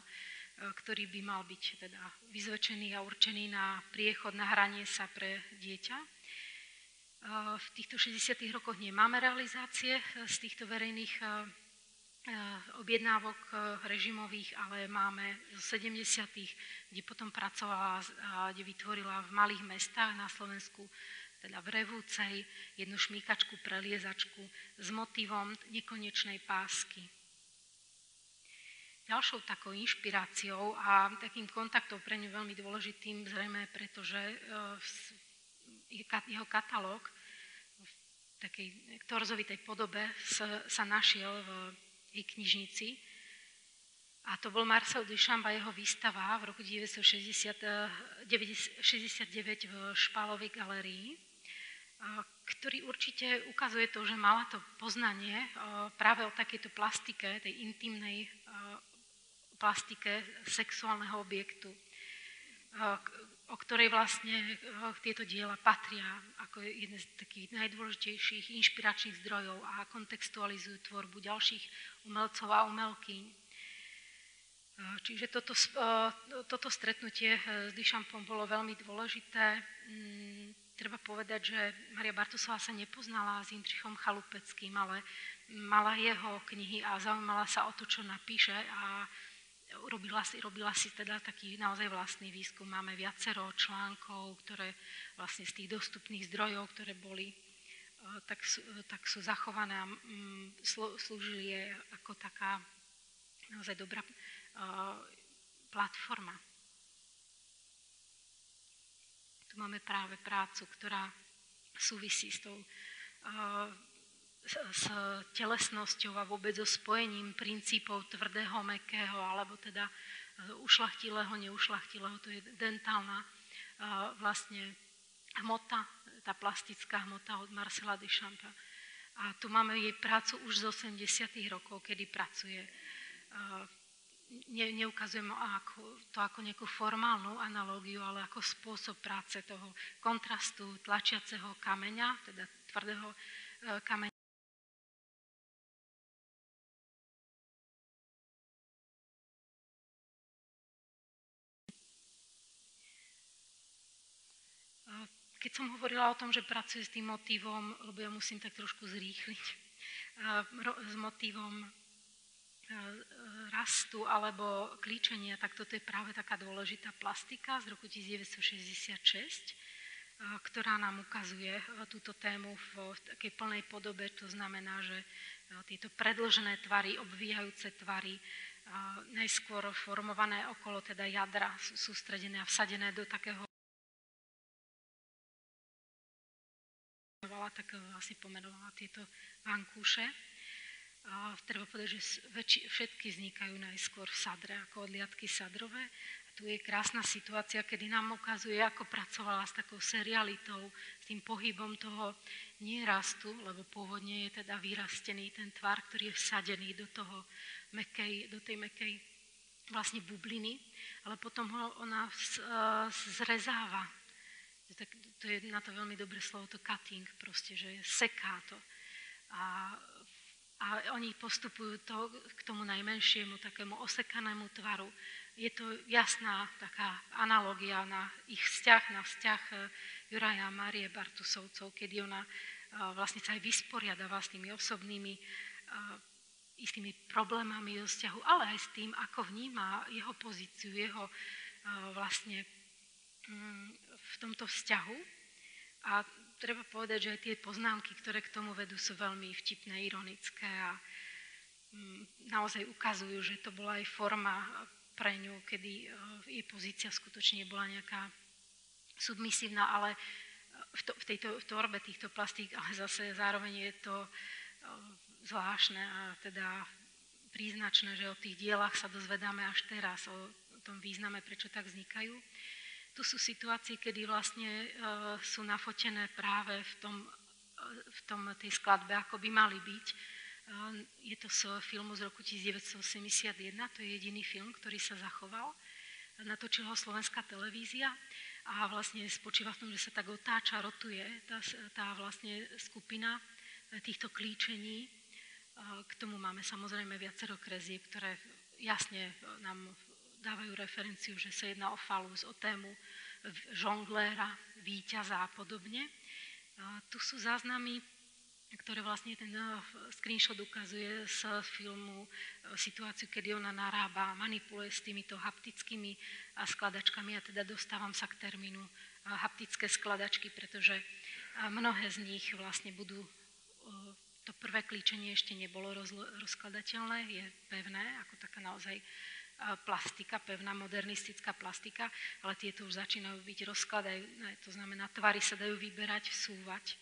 ktorý by mal byť teda vyzväčšený a určený na priechod, na hranie sa pre dieťa. V týchto 60. rokoch nemáme realizácie z týchto verejných objednávok režimových, ale máme zo 70., kde potom pracovala, kde vytvorila v malých mestách na Slovensku, teda v Revúcej, jednu šmýkačku, preliezačku s motívom nekonečnej pásky. Ďalšou takou inšpiráciou a takým kontaktom pre ňu veľmi dôležitým, zrejme pretože jeho katalóg v takej torzovitej podobe sa našiel v jej knižnici. A to bol Marcel Duchamp a jeho výstava v roku 1969 v Špálovej galérii, ktorý určite ukazuje to, že mala to poznanie práve o takejto plastike, tej intimnej plastike sexuálneho objektu, o ktorej vlastne tieto diela patria ako jeden z takých najdôležitejších inšpiračných zdrojov a kontextualizujú tvorbu ďalších umelcov a umelkyň. Čiže toto stretnutie s Duchampom bolo veľmi dôležité. Treba povedať, že Mária Bartusová sa nepoznala s Jindřichom Chalupeckým, ale mala jeho knihy a zaujímala sa o to, čo napíše a robila si teda taký naozaj vlastný výskum. Máme viacero článkov, ktoré vlastne z tých dostupných zdrojov, ktoré boli, tak sú zachované a slúžili je ako taká naozaj dobrá platforma. Tu máme práve prácu, ktorá súvisí s tou s telesnosťou a vôbec so spojením princípov tvrdého, mäkkého, alebo teda ušľachtilého, neušľachtilého. To je dentálna vlastne hmota, tá plastická hmota od Marcela Duchampa. A tu máme jej prácu už z 80. rokov, kedy pracuje. Neukazujem to ako nejakú formálnu analógiu, ale ako spôsob práce toho kontrastu tlačiaceho kameňa, teda tvrdého kameňa. Keď som hovorila o tom, že pracuje s tým motívom, lebo ja musím tak trošku zrýchliť, s motívom rastu alebo klíčenia, tak toto je práve taká dôležitá plastika z roku 1966. ktorá nám ukazuje túto tému v takej plnej podobe. To znamená, že tieto predĺžené tvary, obvíjajúce tvary, najskôr formované okolo teda jadra, sú sústredené a vsadené do takého, tak asi pomenovala tieto vankúše. Treba povedať, že všetky vznikajú najskôr v sadre, ako odliadky sadrové. A tu je krásna situácia, kedy nám ukazuje, ako pracovala s takou serialitou, s tým pohybom toho nierastu, lebo pôvodne je teda vyrastený ten tvar, ktorý je vsadený do tej mäkkej vlastne bubliny, ale potom ho ona zrezáva. To je na to veľmi dobré slovo, to cutting, proste, že seká to. A oni postupujú k tomu najmenšiemu, takému osekanému tvaru. Je to jasná taká analogia na ich vzťah Juraja a Márie Bartusovcov, kedy ona vlastne sa aj vysporiadáva s tými osobnými istými problémami do vzťahu, ale aj s tým, ako vníma jeho pozíciu, jeho vlastne v tomto vzťahu. A treba povedať, že aj tie poznámky, ktoré k tomu vedú, sú veľmi vtipné, ironické a naozaj ukazujú, že to bola aj forma pre ňu, kedy jej pozícia skutočne bola nejaká submisívna, ale v tejto tvorbe týchto plastík, ale zase zároveň je to zvláštne a teda príznačné, že o tých dielach sa dozvedáme až teraz, o tom význame, prečo tak vznikajú. Tu sú situácie, kedy vlastne sú nafotené práve v tej skladbe, ako by mali byť. Je to z filmu z roku 1981, to je jediný film, ktorý sa zachoval. Natočila ho Slovenská televízia a vlastne spočíva v tom, že sa tak otáča, rotuje tá vlastne skupina týchto klíčení. K tomu máme samozrejme viacero krezieb, ktoré jasne nám dávajú referenciu, že sa jedná o falus, o tému žongléra, víťaza a podobne. Tu sú záznamy, ktoré vlastne ten screenshot ukazuje z filmu situáciu, kedy ona narába, manipuluje s týmito haptickými skladačkami a teda dostávam sa k termínu haptické skladačky, pretože mnohé z nich vlastne budú, to prvé klíčenie ešte nebolo rozkladateľné, je pevné, ako taká naozaj plastika, pevná modernistická plastika, ale tieto už začínajú byť rozkladajú, to znamená, tvary sa dajú vyberať, vsúvať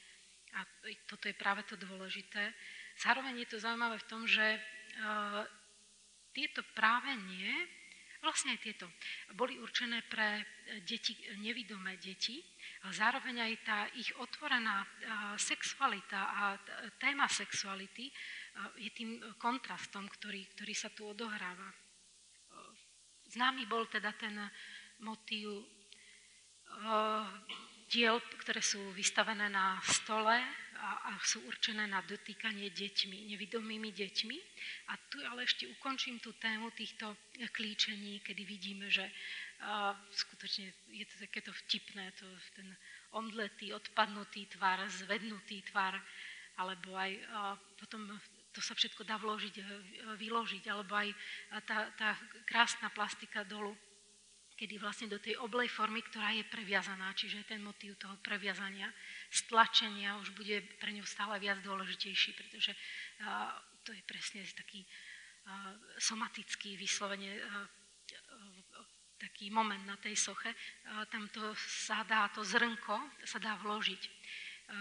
a toto je práve to dôležité. Zároveň je to zaujímavé v tom, že tieto práve nie, vlastne aj tieto, boli určené pre deti, nevidomé deti, ale zároveň aj tá ich otvorená sexualita a téma sexuality je tým kontrastom, ktorý sa tu odohráva. Známy bol teda ten motív diel, ktoré sú vystavené na stole a sú určené na dotýkanie deťmi, nevidomými deťmi. A tu ale ešte ukončím tú tému týchto klíčení, kedy vidíme, že skutočne je to takéto vtipné, ten omdletý, odpadnutý tvar, zvednutý tvar, alebo aj potom to sa všetko dá vyložiť, alebo aj tá krásna plastika dolu, kedy vlastne do tej oblej formy, ktorá je previazaná, čiže ten motív toho previazania, stlačenia už bude pre ňu stále viac dôležitejší, pretože to je presne taký somatický vyslovene taký moment na tej soche. Tam to to zrnko sa dá vložiť.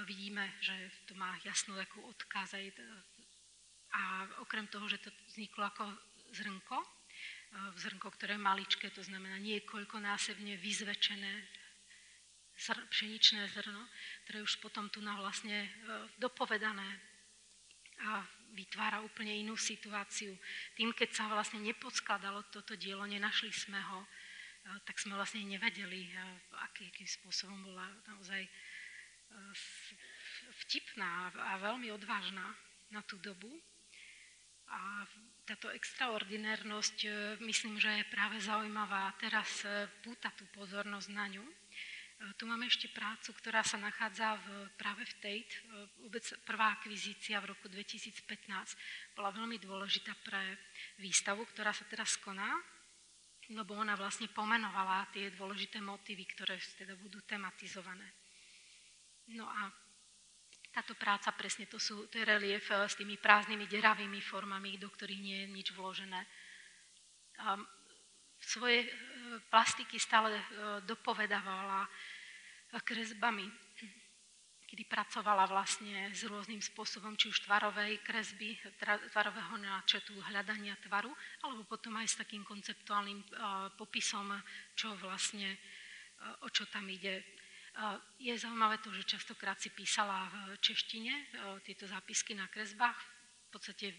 Vidíme, že to má jasnú takú odkaz aj. A okrem toho, že to vzniklo ako zrnko, ktoré je maličké, to znamená niekoľkonásobne vyzväčšené pšeničné zrno, ktoré už potom tu na vlastne dopovedané a vytvára úplne inú situáciu. Tým, keď sa vlastne nepodskladalo toto dielo, nenašli sme ho, tak sme vlastne nevedeli, akým spôsobom bola naozaj vtipná a veľmi odvážna na tú dobu. A táto extraordinárnosť, myslím, že je práve zaujímavá. Teraz púta tú pozornosť na ňu. Tu máme ešte prácu, ktorá sa nachádza práve v Tate. Vôbec prvá akvizícia v roku 2015 bola veľmi dôležitá pre výstavu, ktorá sa teraz koná, lebo ona vlastne pomenovala tie dôležité motívy, ktoré teda budú tematizované. No a táto práca, presne to je relief s tými prázdnymi, deravými formami, do ktorých nie je nič vložené. A svoje plastiky stále dopovedávala kresbami, kedy pracovala vlastne s rôznym spôsobom, či už tvarovej kresby, tvarového náčetu, hľadania tvaru, alebo potom aj s takým konceptuálnym popisom, čo vlastne, o čo tam ide. Je zaujímavé to, že častokrát si písala v češtine tieto zápisky na kresbách, v podstate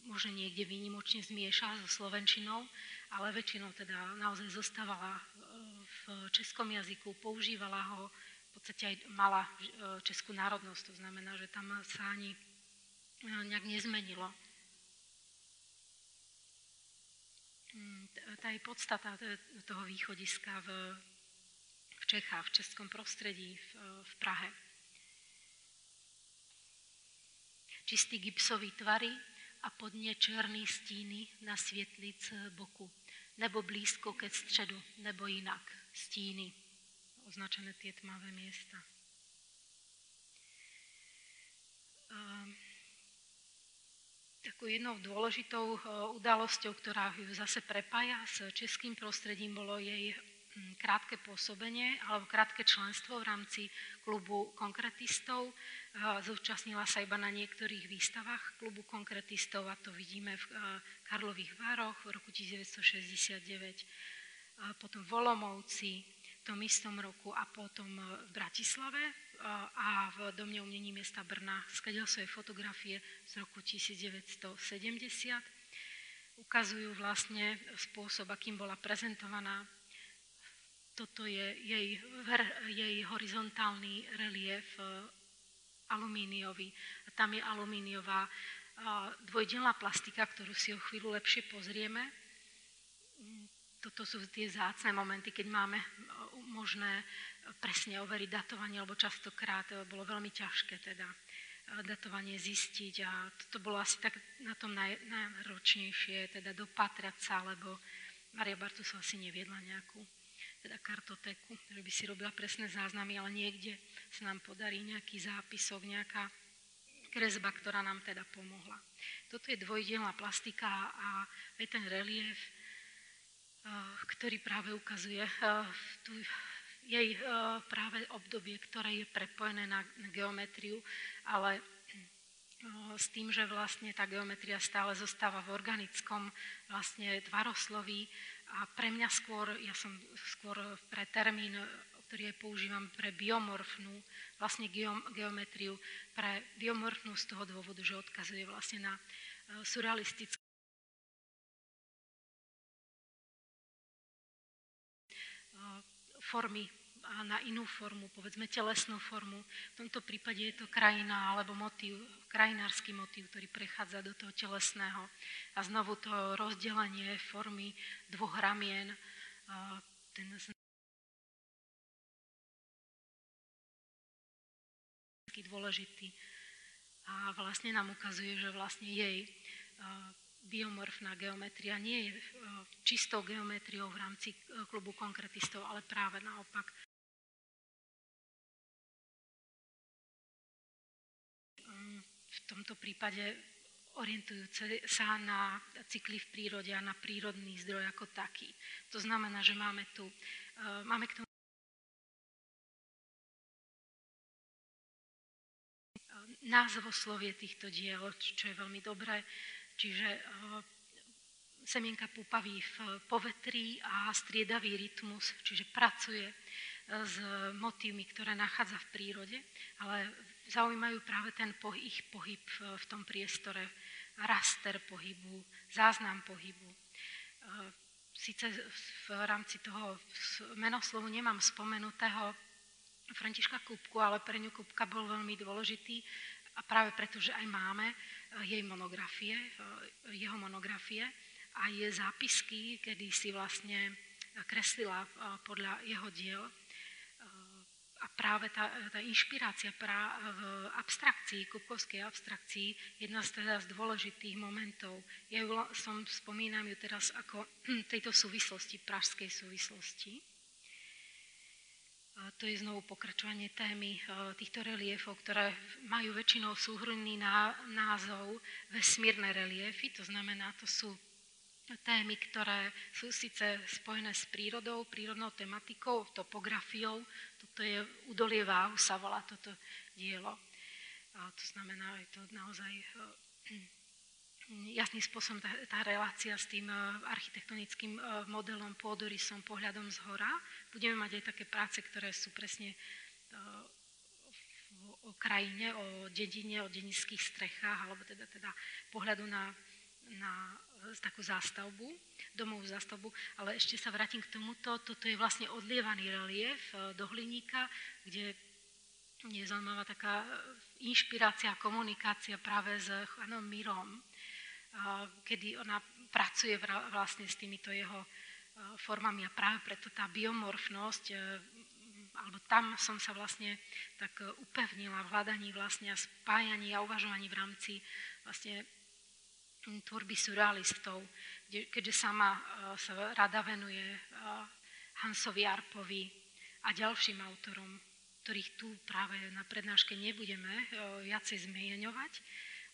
možno niekde výnimočne zmiešala so slovenčinou, ale väčšinou teda naozaj zostávala v českom jazyku, používala ho, v podstate aj mala českú národnosť, to znamená, že tam sa ani nejak nezmenilo. Tá je podstata toho východiska v Čechách, v českom prostredí, v Prahe. Čistý gipsový tvary a pod ne černý stíny na světlic boku. Nebo blízko ke středu, nebo jinak stíny. Označené tie tmavé miesta. Takou jednou dôležitou udalosťou, ktorá ju zase prepája s českým prostredím, bolo jej krátke pôsobenie alebo krátke členstvo v rámci klubu konkretistov. Zúčastnila sa iba na niektorých výstavách klubu konkretistov a to vidíme v Karlových Vároch v roku 1969, potom v Olomouci v tom istom roku a potom v Bratislave a v Domě umění mesta Brna. Skladiel svoje fotografie z roku 1970. Ukazujú vlastne spôsob, akým bola prezentovaná. Toto je jej horizontálny relief alumíniový. A tam je alumíniová dvojdielná plastika, ktorú si o chvíľu lepšie pozrieme. Toto sú tie vzácne momenty, keď máme možné presne overiť datovanie, lebo častokrát bolo veľmi ťažké teda datovanie zistiť a toto bolo asi tak na tom najnáročnejšie, teda dopatrať sa, lebo Mária Bartusová si neviedla nejakú teda kartotéku, že by si robila presné záznamy, ale niekde sa nám podarí nejaký zápisok, nejaká kresba, ktorá nám teda pomohla. Toto je dvojdielná plastika a aj ten relief, ktorý práve ukazuje jej práve obdobie, ktoré je prepojené na geometriu, ale s tým, že vlastne tá geometria stále zostáva v organickom vlastne tvarosloví a pre mňa ja som skôr pre termín, ktorý aj používam pre biomorfnú vlastne geometriu, pre biomorfnú z toho dôvodu, že odkazuje vlastne na surrealistické formy a na inú formu, povedzme telesnú formu. V tomto prípade je to krajina alebo krajinársky motív, ktorý prechádza do toho telesného. A znovu to rozdelenie formy dvoch ramien, ten dôležitý. A vlastne nám ukazuje, že vlastne jej biomorfná geometria nie je čistou geometriou v rámci klubu konkretistov, ale práve naopak. V tomto prípade orientujúce sa na cykly v prírode a na prírodný zdroj ako taký. To znamená, že máme k tomu názvoslovie týchto diel, čo je veľmi dobré. Čiže semienka púpaví v povetrí a striedavý rytmus, čiže pracuje s motívmi, ktoré nachádza v prírode, ale zaujímajú práve ich pohyb v tom priestore, raster pohybu, záznam pohybu. Sice v rámci toho menoslovu nemám spomenutého Františka Kupku, ale pre ňu Kupka bol veľmi dôležitý a práve preto, že aj máme jeho monografie a je zápisky, kedy si vlastne kreslila podľa jeho diel. A práve tá inšpirácia v abstrakcii, kupkovskej abstrakcii, jedna z dôležitých momentov. Spomínam ju teraz ako tejto súvislosti, pražskej súvislosti. To je znovu pokračovanie témy týchto reliefov, ktoré majú väčšinou súhrnný názov vesmírne reliefy, to znamená, to sú témy, ktoré sú síce spojené s prírodou, prírodnou tematikou, topografiou. Toto je Údolie Váhu sa volá toto dielo. To znamená, je to naozaj jasným spôsobom tá relácia s tým architektonickým modelom pôdorysom, pohľadom z hora. Budeme mať aj také práce, ktoré sú presne o krajine, o dedine, o dedinských strechách, alebo teda pohľadu na takú zástavbu, domovú zástavbu. Ale ešte sa vrátim k tomuto. Toto je vlastne odlievaný relief do hliníka, kde je zaujímavá taká inšpirácia a komunikácia práve s Juanom Mirom, kedy ona pracuje vlastne s týmito jeho formami a práve preto tá biomorfnosť, alebo tam som sa vlastne tak upevnila v hľadaní vlastne a spájaní a uvažovaní v rámci vlastne tvorby surrealistov, keďže sama sa rada venuje Hansovi Arpovi a ďalším autorom, ktorých tu práve na prednáške nebudeme viacej zmieňovať.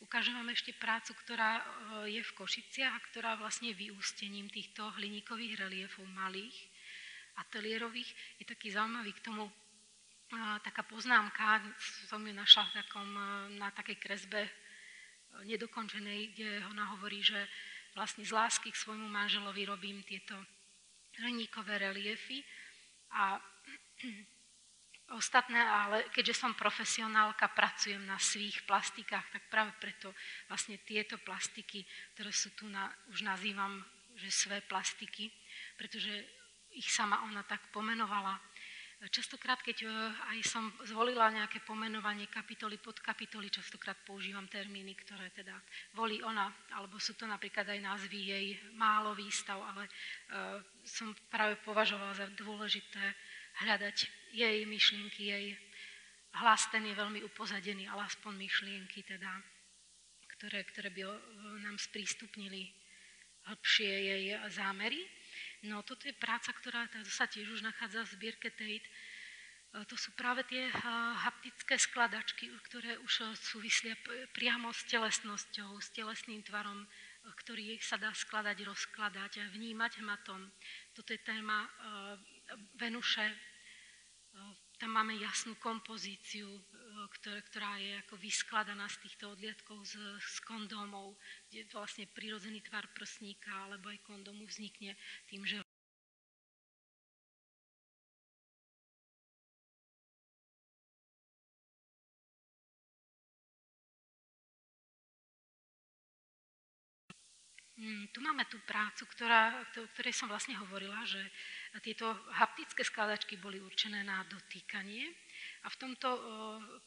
Ukážem vám ešte prácu, ktorá je v Košiciach a ktorá vlastne vyústením týchto hliníkových reliefov malých, ateliérových, je taký zaujímavý k tomu taká poznámka, som ju našla na takej kresbe nedokončenej, kde ona hovorí, že vlastne z lásky k svojmu manželovi robím tieto hliníkové reliefy a ostatné, ale keďže som profesionálka, pracujem na svých plastikách, tak práve preto vlastne tieto plastiky, ktoré sú tu, už nazývam, že své plastiky, pretože ich sama ona tak pomenovala. Častokrát, keď aj som zvolila nejaké pomenovanie kapitoly, podkapitoly, častokrát používam termíny, ktoré teda volí ona, alebo sú to napríklad aj názvy jej málo výstav, ale som práve považovala za dôležité hľadať jej myšlienky, jej hlas, ten je veľmi upozadený, ale aspoň myšlienky, teda, ktoré by nám sprístupnili hĺbšie jej zámery. No toto je práca, ktorá sa tiež už nachádza v zbierke Tate. To sú práve tie haptické skladačky, ktoré už súvislia priamo s telesnosťou, s telesným tvarom, ktorý sa dá skladať, rozkladať a vnímať hmatom. Toto je téma Venuše. Tam máme jasnú kompozíciu, ktorá je ako vyskladaná z týchto odliadkov z kondómov, kde vlastne prirodzený tvar prsníka alebo aj kondómu vznikne tým, že tu máme tú prácu, o ktorej som vlastne hovorila, že tieto haptické skladačky boli určené na dotýkanie a v tomto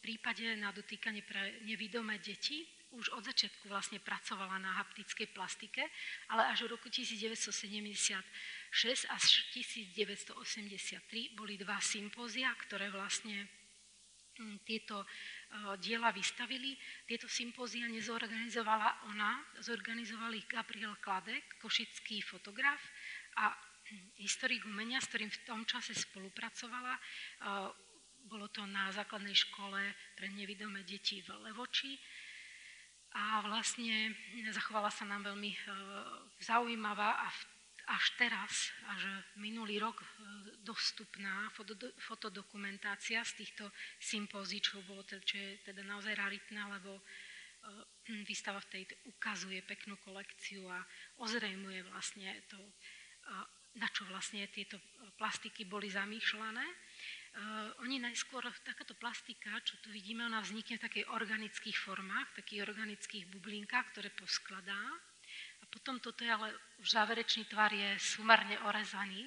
prípade na dotýkanie pre nevidomé deti už od začiatku vlastne pracovala na haptickej plastike, ale až v roku 1976 až 1983 boli 2 sympózia, ktoré vlastne tieto diela vystavili. Tieto sympózia nezorganizovala ona, zorganizoval ich Gabriel Kladek, košický fotograf a historik umenia, s ktorým v tom čase spolupracovala. Bolo to na základnej škole pre nevidomé deti v Levoči a vlastne zachovala sa nám veľmi zaujímavá a až teraz, až minulý rok dostupná fotodokumentácia z týchto sympózií, čo je teda naozaj raritné, lebo výstava v tej ukazuje peknú kolekciu a ozrejmuje vlastne to, na čo vlastne tieto plastiky boli zamýšľané. Oni najskôr, takáto plastika, čo tu vidíme, ona vznikne v takých organických formách, takých organických bublinkách, ktoré poskladá. A potom toto je ale už záverečný tvar je sumárne orezaný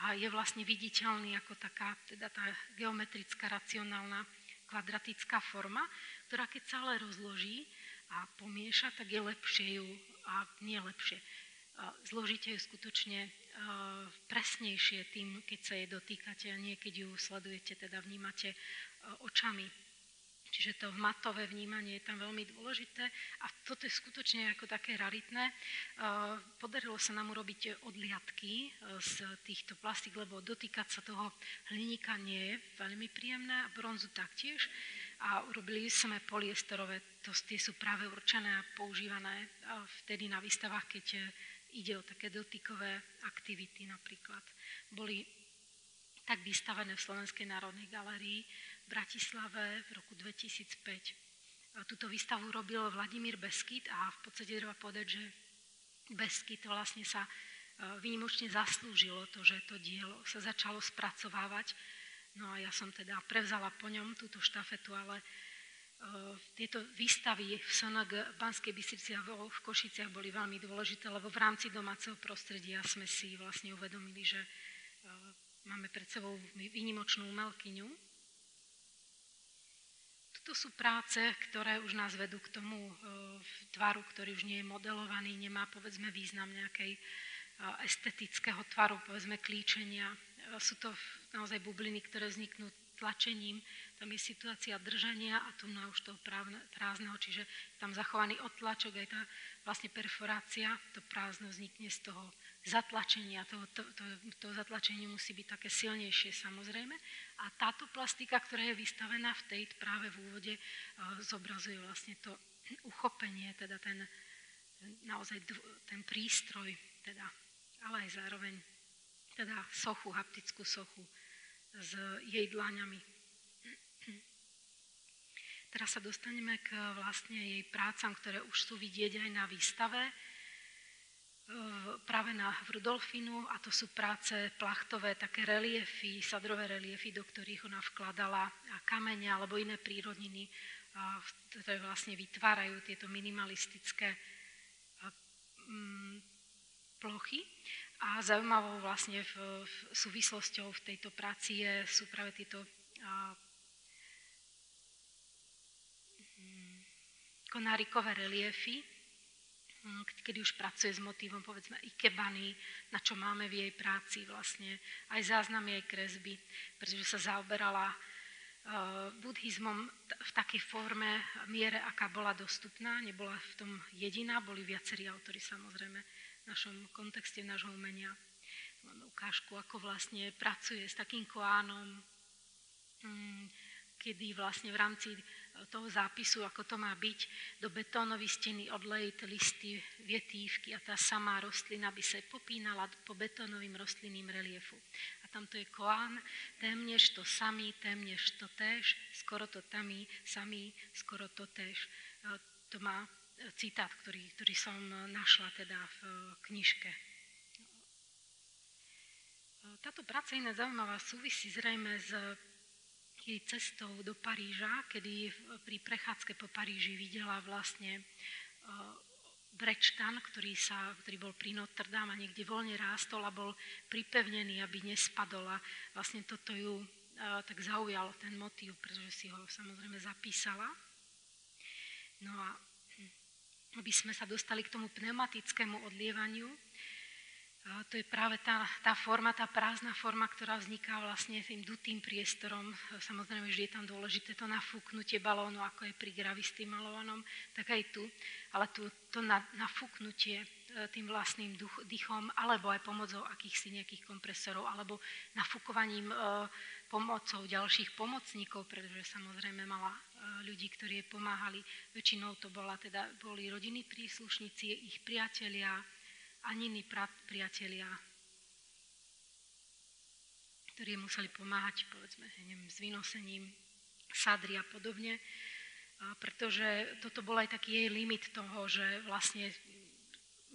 a je vlastne viditeľný ako taká, teda tá geometrická, racionálna, kvadratická forma, ktorá keď sa ale rozloží a pomieša, tak je lepšie ju, a nie lepšie, zložíte ju skutočne presnejšie tým, keď sa jej dotýkate a nie keď ju sledujete, teda vnímate očami. Čiže to matové vnímanie je tam veľmi dôležité a toto je skutočne ako také raritné. Podarilo sa nám urobiť odliadky z týchto plastík, lebo dotýkať sa toho hliníka nie je veľmi príjemné a bronzu taktiež. A urobili sme poliesterové, tie sú práve určené a používané vtedy na výstavách, keď ide o také dotykové aktivity napríklad. Boli tak vystavené v Slovenskej národnej galérii v Bratislave v roku 2005. Túto výstavu robil Vladimír Beskyt a v podstate treba povedať, že Beskyt vlastne sa výnimočne zaslúžilo to, že to dielo sa začalo spracovávať. No a ja som teda prevzala po ňom túto štafetu, ale tieto výstavy v SNG Banskej Bystrici a v Košiciach boli veľmi dôležité, lebo v rámci domáceho prostredia sme si vlastne uvedomili, že máme pred sebou výnimočnú umelkyňu. Toto sú práce, ktoré už nás vedú k tomu tvaru, ktorý už nie je modelovaný, nemá povedzme význam nejakej estetického tvaru, povedzme klíčenia. Sú to naozaj bubliny, ktoré vzniknú tlačením. Tam je situácia držania a tu na už toho prázdneho, čiže tam zachovaný odtlačok, aj tá vlastne perforácia, to prázdno vznikne z toho zatlačenia. To zatlačenie musí byť také silnejšie samozrejme. A táto plastika, ktorá je vystavená v tej práve v úvode, zobrazuje vlastne to uchopenie, teda naozaj ten prístroj, teda, ale aj zároveň teda sochu, haptickú sochu s jej dlaňami. Teraz sa dostaneme k vlastne jej prácam, ktoré už sú vidieť aj na výstave, práve v Rudolfinu, a to sú práce plachtové, také reliefy, sadrové reliefy, do ktorých ona vkladala kamene alebo iné prírodniny, ktoré vlastne vytvárajú tieto minimalistické plochy. A zaujímavou vlastne v súvislosťou v tejto práci sú práve tieto konárikové reliefy, kedy už pracuje s motívom, povedzme, ikebany, na čo máme v jej práci vlastne, aj záznamy, aj kresby, pretože sa zaoberala buddhizmom v takej forme, miere, aká bola dostupná, nebola v tom jediná, boli viacerí autori samozrejme, v našom kontexte, nášho umenia. Máme ukážku, ako vlastne pracuje s takým koánom, kedy vlastne v rámci toho zápisu, ako to má byť, do betónovej steny odlejť listy, vietívky a tá samá rostlina by sa popínala po betónovým rostlinným reliefu. A tamto je koán, témnež to samý, témnež to též, skoro to tamý, samý, skoro to též. To má citát, ktorý som našla teda v knižke. Táto práca iná zaujímavá súvisí zrejme s jej cestou do Paríža, kedy pri prechádzke po Paríži videla vlastne brečtan, ktorý bol pri Notre Dame a niekde voľne rástol a bol pripevnený, aby nespadol. A vlastne toto ju tak zaujalo, ten motív, pretože si ho samozrejme zapísala. No a aby sme sa dostali k tomu pneumatickému odlievaniu, to je práve tá forma, tá prázdna forma, ktorá vzniká vlastne tým dutým priestorom. Samozrejme, vždy je tam dôležité to nafúknutie balónu, ako je pri gravistým malovanom, tak aj tu. Ale to nafúknutie tým vlastným dýchom, alebo aj pomocou akýchsi nejakých kompresorov, alebo nafúkovaním pomocou ďalších pomocníkov, pretože samozrejme mala ľudí, ktorí jej pomáhali. Väčšinou to boli rodinní príslušníci, ich priatelia, Aniny priatelia, ktorí museli pomáhať, povedzme, s vynosením sadry a podobne, pretože toto bol aj taký jej limit toho, že vlastne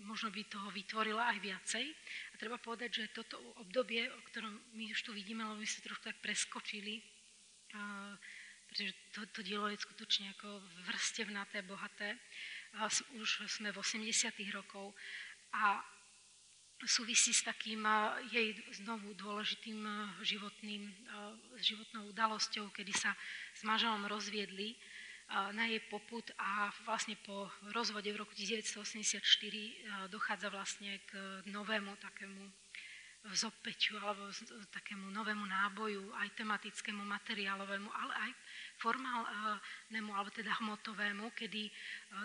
možno by toho vytvorila aj viacej. A treba povedať, že toto obdobie, o ktorom my už tu vidíme, lebo my sa trošku tak preskočili, pretože to dielo je skutočne ako vrstevnaté, bohaté. Už sme v 80. rokov a súvisí s takým jej znovu dôležitým životnou udalosťou, kedy sa s manželom rozviedli na jej popud a vlastne po rozvode v roku 1984 dochádza vlastne k novému takému vzopäťu alebo takému novému náboju, aj tematickému, materiálovému, ale aj formálnemu, alebo teda hmotovému, kedy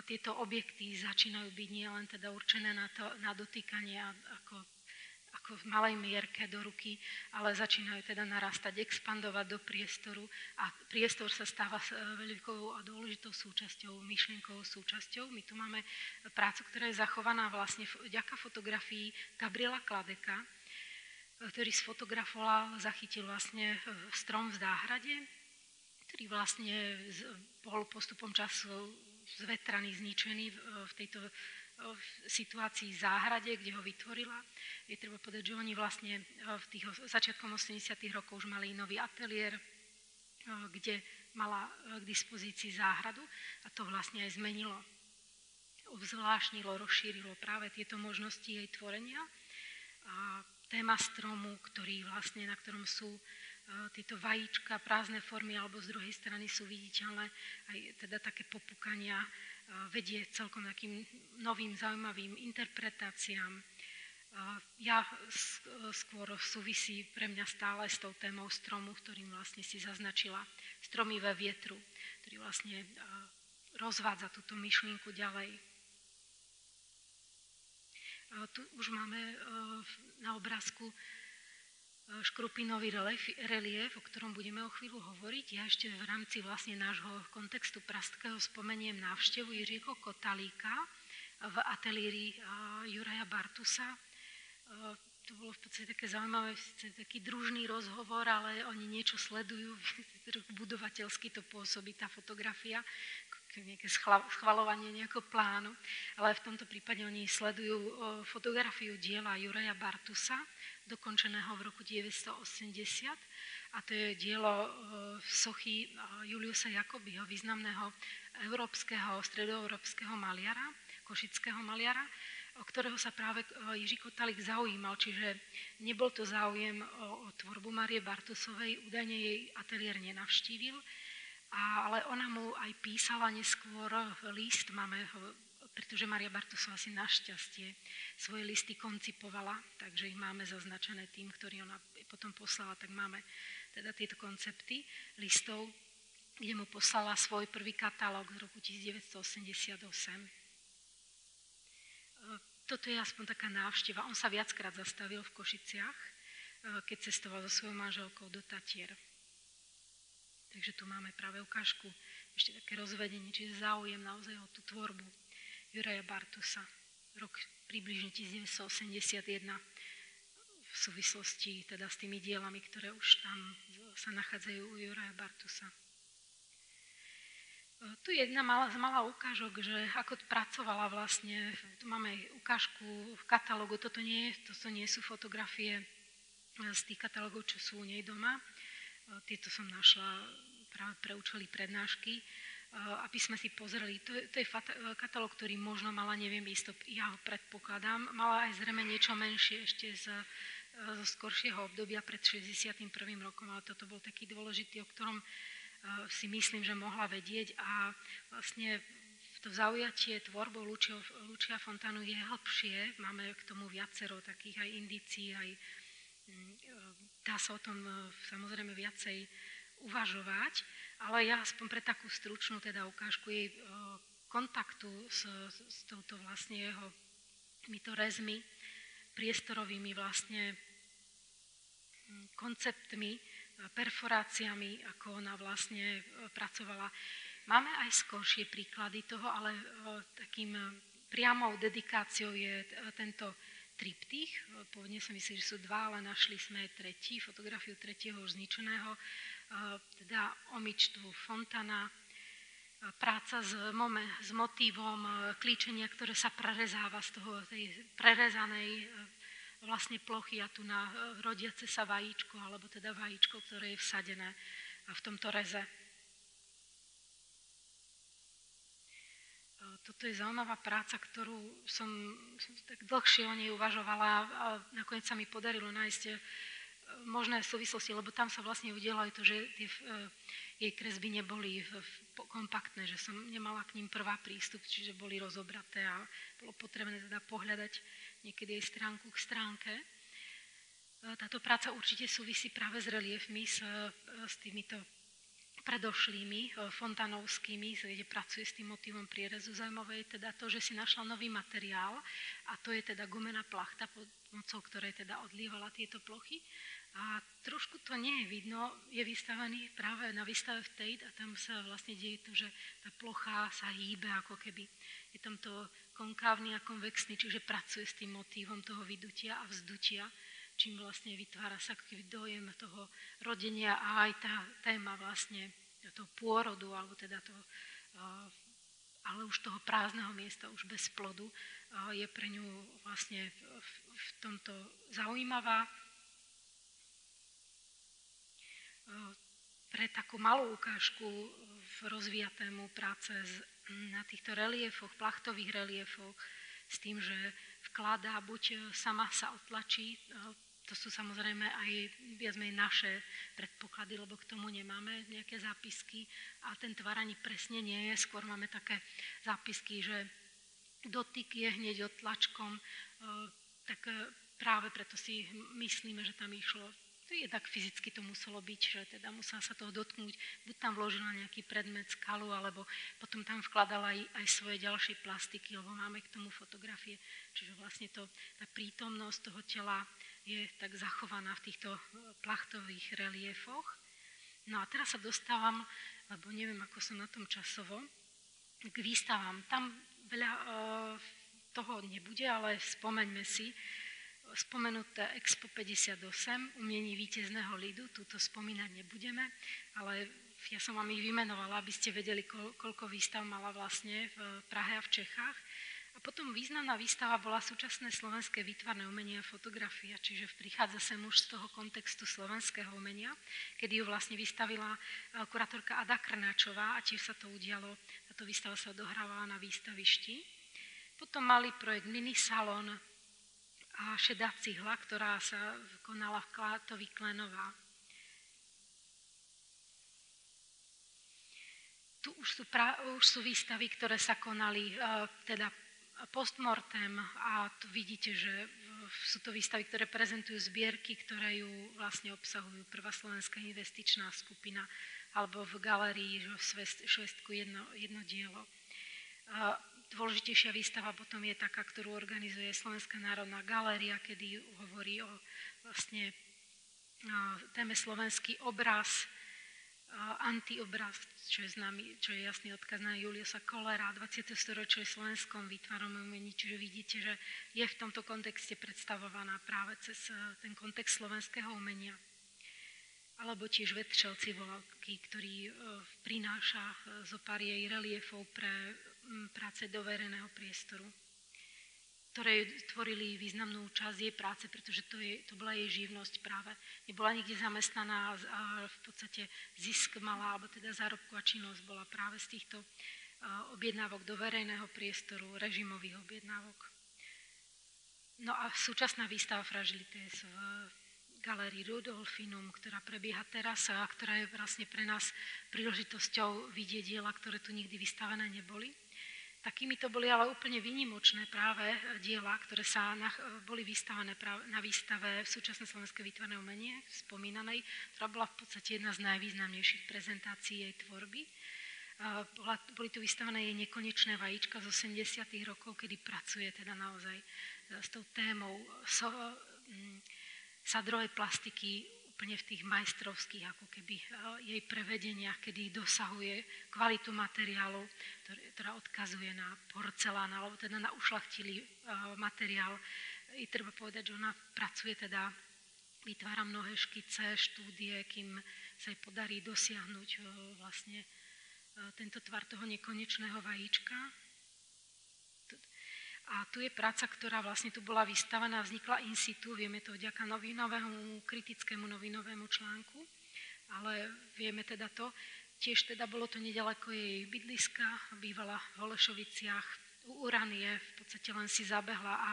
tieto objekty začínajú byť nielen teda určené na dotýkanie ako v malej mierke do ruky, ale začínajú teda narastať, expandovať do priestoru a priestor sa stáva veľkou a dôležitou súčasťou, myšlienkovou súčasťou. My tu máme prácu, ktorá je zachovaná vlastne vďaka fotografii Gabriela Kladeka, ktorý sfotografoval, zachytil vlastne strom v záhrade, ktorý vlastne bol postupom času zvetraný, zničený v tejto situácii v záhrade, kde ho vytvorila. Je treba povedať, že oni vlastne v tých začiatkom 80. rokov už mali nový ateliér, kde mala k dispozícii záhradu a to vlastne aj zmenilo. Obzvláštnilo, rozšírilo práve tieto možnosti jej tvorenia. A téma stromu, na ktorom sú tieto vajíčka, prázdne formy, alebo z druhej strany sú viditeľné aj teda také popukania, vedie celkom takým novým, zaujímavým interpretáciám. Ja skôr súvisí pre mňa stále s tou témou stromu, ktorým vlastne si zaznačila stromy ve vietru, ktorý vlastne rozvádza túto myšlienku ďalej. Tu už máme na obrázku škrupinový relief, o ktorom budeme o chvíľu hovoriť. Ja ešte v rámci vlastne nášho kontextu pražského spomeniem návštevu Jiřího Kotalíka v ateliéri Juraja Bartusa. To bolo v podstate také zaujímavé, taký družný rozhovor, ale oni niečo sledujú, budovateľsky to pôsobí tá fotografia, nejaké schvaľovanie nejakého plánu, ale v tomto prípade oni sledujú fotografiu diela Juraja Bartusa, dokončeného v roku 1980, a to je dielo sochy Juliusa Jacobiho, významného stredoeurópskeho maliara, košického maliara, o ktorého sa práve Jiří Kotalík zaujímal, čiže nebol to záujem o tvorbu Márie Bartusovej, údajne jej ateliér nenavštívil, ale ona mu aj písala neskôr list, pretože Mária Bartusová si našťastie svoje listy koncipovala, takže ich máme zaznačené tým, ktorý ona potom poslala, tak máme teda tieto koncepty listov, kde mu poslala svoj prvý katalóg z roku 1988. Toto je aspoň taká návšteva. On sa viackrát zastavil v Košiciach, keď cestoval so svojou manželkou do Tatier. Takže tu máme práve ukážku, ešte také rozvedenie, čiže záujem naozaj o tú tvorbu Juraja Bartusa, rok približne 1981, v súvislosti teda s tými dielami, ktoré už tam sa nachádzajú u Juraja Bartusa. Tu je jedna malá ukážok, že ako pracovala vlastne, tu máme ukážku v katalógu, toto nie sú fotografie z tých katalógov, čo sú u nej doma. Tieto som našla práve pre účely prednášky, aby sme si pozreli. To je katalóg, ktorý možno mala, neviem isto, ja ho predpokladám, mala aj zrejme niečo menšie ešte zo skoršieho obdobia pred 61. rokom, ale toto bol taký dôležitý, o ktorom si myslím, že mohla vedieť, a vlastne to zaujatie tvorbou Lucia Fontanu je hlbšie, máme k tomu viacero takých aj indícií, aj dá sa o tom samozrejme viacej uvažovať, ale ja aspoň pre takú stručnú teda ukážku jej kontaktu s touto vlastne jeho týmito rezmi, priestorovými vlastne konceptmi, perforáciami, ako ona vlastne pracovala. Máme aj skoršie príklady toho, ale takým priamou dedikáciou je tento triptych. Pôvodne som mysleli, že sú dva, ale našli sme aj tretí, fotografiu tretieho už zničeného, teda omyčstvu Fontana, práca s motívom klíčenia, ktoré sa prerezáva z tej prerezanej vlastne plochy, a tu na rodiace sa vajíčko, alebo teda vajíčko, ktoré je vsadené v tomto reze. Toto je zaujímavá práca, ktorú som tak dlhšie o nej uvažovala, a nakoniec sa mi podarilo nájsť možné súvislosti, lebo tam sa vlastne udialo aj to, že tie jej kresby neboli kompaktné, že som nemala k ním prvá prístup, čiže boli rozobraté a bolo potrebné teda pohľadať niekedy aj stránku k stránke. Táto práca určite súvisí práve s reliefmi, s týmito predošlými fontanovskými, kde pracuje s tým motivom prierezu. Zaujímavé je teda to, že si našla nový materiál a to je teda gumená plachta, pomocou ktorej teda odlievala tieto plochy. A trošku to nie je vidno, je vystavený práve na výstave v Tate a tam sa vlastne deje to, že tá plocha sa hýbe ako keby. Je tam to konkávny a konvexný, čiže pracuje s tým motívom toho vydutia a vzdutia, čím vlastne vytvára sa ako keby dojem toho rodenia a aj tá téma vlastne toho pôrodu, alebo teda toho, ale už toho prázdneho miesta, už bez plodu, je pre ňu vlastne v tomto zaujímavá. Pre takú malú ukážku rozvíjatému práce na týchto reliefoch, plachtových reliefoch, s tým, že vkladá, buď sama sa otlačí, to sú samozrejme aj viac menej naše predpoklady, lebo k tomu nemáme nejaké zápisky a ten tvar ani presne nie je, skôr máme také zápisky, že dotyk je hneď odtlačkom, tak práve preto si myslíme, že tam išlo. Je tak fyzicky to muselo byť, že teda musela sa toho dotknúť, buď tam vložila nejaký predmet, skalu, alebo potom tam vkladala aj svoje ďalšie plastiky, lebo máme k tomu fotografie. Čiže vlastne tá prítomnosť toho tela je tak zachovaná v týchto plachtových reliefoch. No a teraz sa dostávam, lebo neviem, ako som na tom časovo, k výstavám. Tam veľa toho nebude, ale spomeňme si, spomenuté Expo 58, umení víťazného lidu, túto spomínať nebudeme, ale ja som vám ich vymenovala, aby ste vedeli, koľko výstav mala vlastne v Prahe a v Čechách. A potom významná výstava bola súčasné slovenské výtvarné umenie a fotografia, čiže prichádza sem už z toho kontextu slovenského umenia, kedy ju vlastne vystavila kurátorka Ada Krnáčová a tiež sa to udialo, táto výstava sa odohrávala na výstavišti. Potom mali projekt Minisalon a šedá cihla, ktorá sa konala v Klátovi Klenová. Tu už sú výstavy, ktoré sa konali teda postmortem a tu vidíte, že sú to výstavy, ktoré prezentujú zbierky, ktoré ju vlastne obsahujú. Prvá slovenská investičná skupina alebo v galérii v Švestku jedno dielo. Dôležitejšia výstava potom je taká, ktorú organizuje Slovenská národná galéria, kedy hovorí o vlastne téme slovenský obraz, antiobraz, čo je jasný odkaz na Juliusa Kollera, 20. storočie v slovenskom výtvarnom umení, čiže vidíte, že je v tomto kontexte predstavovaná práve cez ten kontext slovenského umenia. Alebo tiež Vetřelci Volavky, ktorý prináša zo pár jej reliefov pre práce do verejného priestoru, ktoré tvorili významnú časť jej práce, pretože to bola jej živnosť práve. Nebola nikde zamestnaná a v podstate zisk mala, alebo teda zárobková činnosť bola práve z týchto objednávok do verejného priestoru, režimových objednávok. No a súčasná výstava Fragilités v galérii Rudolfinum, ktorá prebieha teraz a ktorá je vlastne pre nás príležitosťou vidieť diela, ktoré tu nikdy vystavené neboli. Takými to boli ale úplne výnimočné práve diela, ktoré boli vystavené na výstave v súčasnej slovenskej výtvarné umenie, spomínanej, ktorá bola v podstate jedna z najvýznamnejších prezentácií jej tvorby. Boli tu vystavené jej nekonečné vajíčka z 80. rokov, kedy pracuje teda naozaj s tou témou sadrovej plastiky úplne v tých majstrovských ako keby jej prevedeniach, kedy dosahuje kvalitu materiálu, ktorá odkazuje na porcelán, alebo teda na ušľachtilý materiál. I treba povedať, že ona pracuje teda, vytvára mnohé škice, štúdie, kým sa jej podarí dosiahnuť vlastne tento tvar toho nekonečného vajíčka. A tu je práca, ktorá vlastne tu bola vystavená, vznikla in situ, vieme to vďaka novinového, kritickému novinovému článku, ale vieme teda to, tiež teda bolo to nedaleko jej bydliska, bývala v Holešoviciach, u Uranie, v podstate len si zabehla a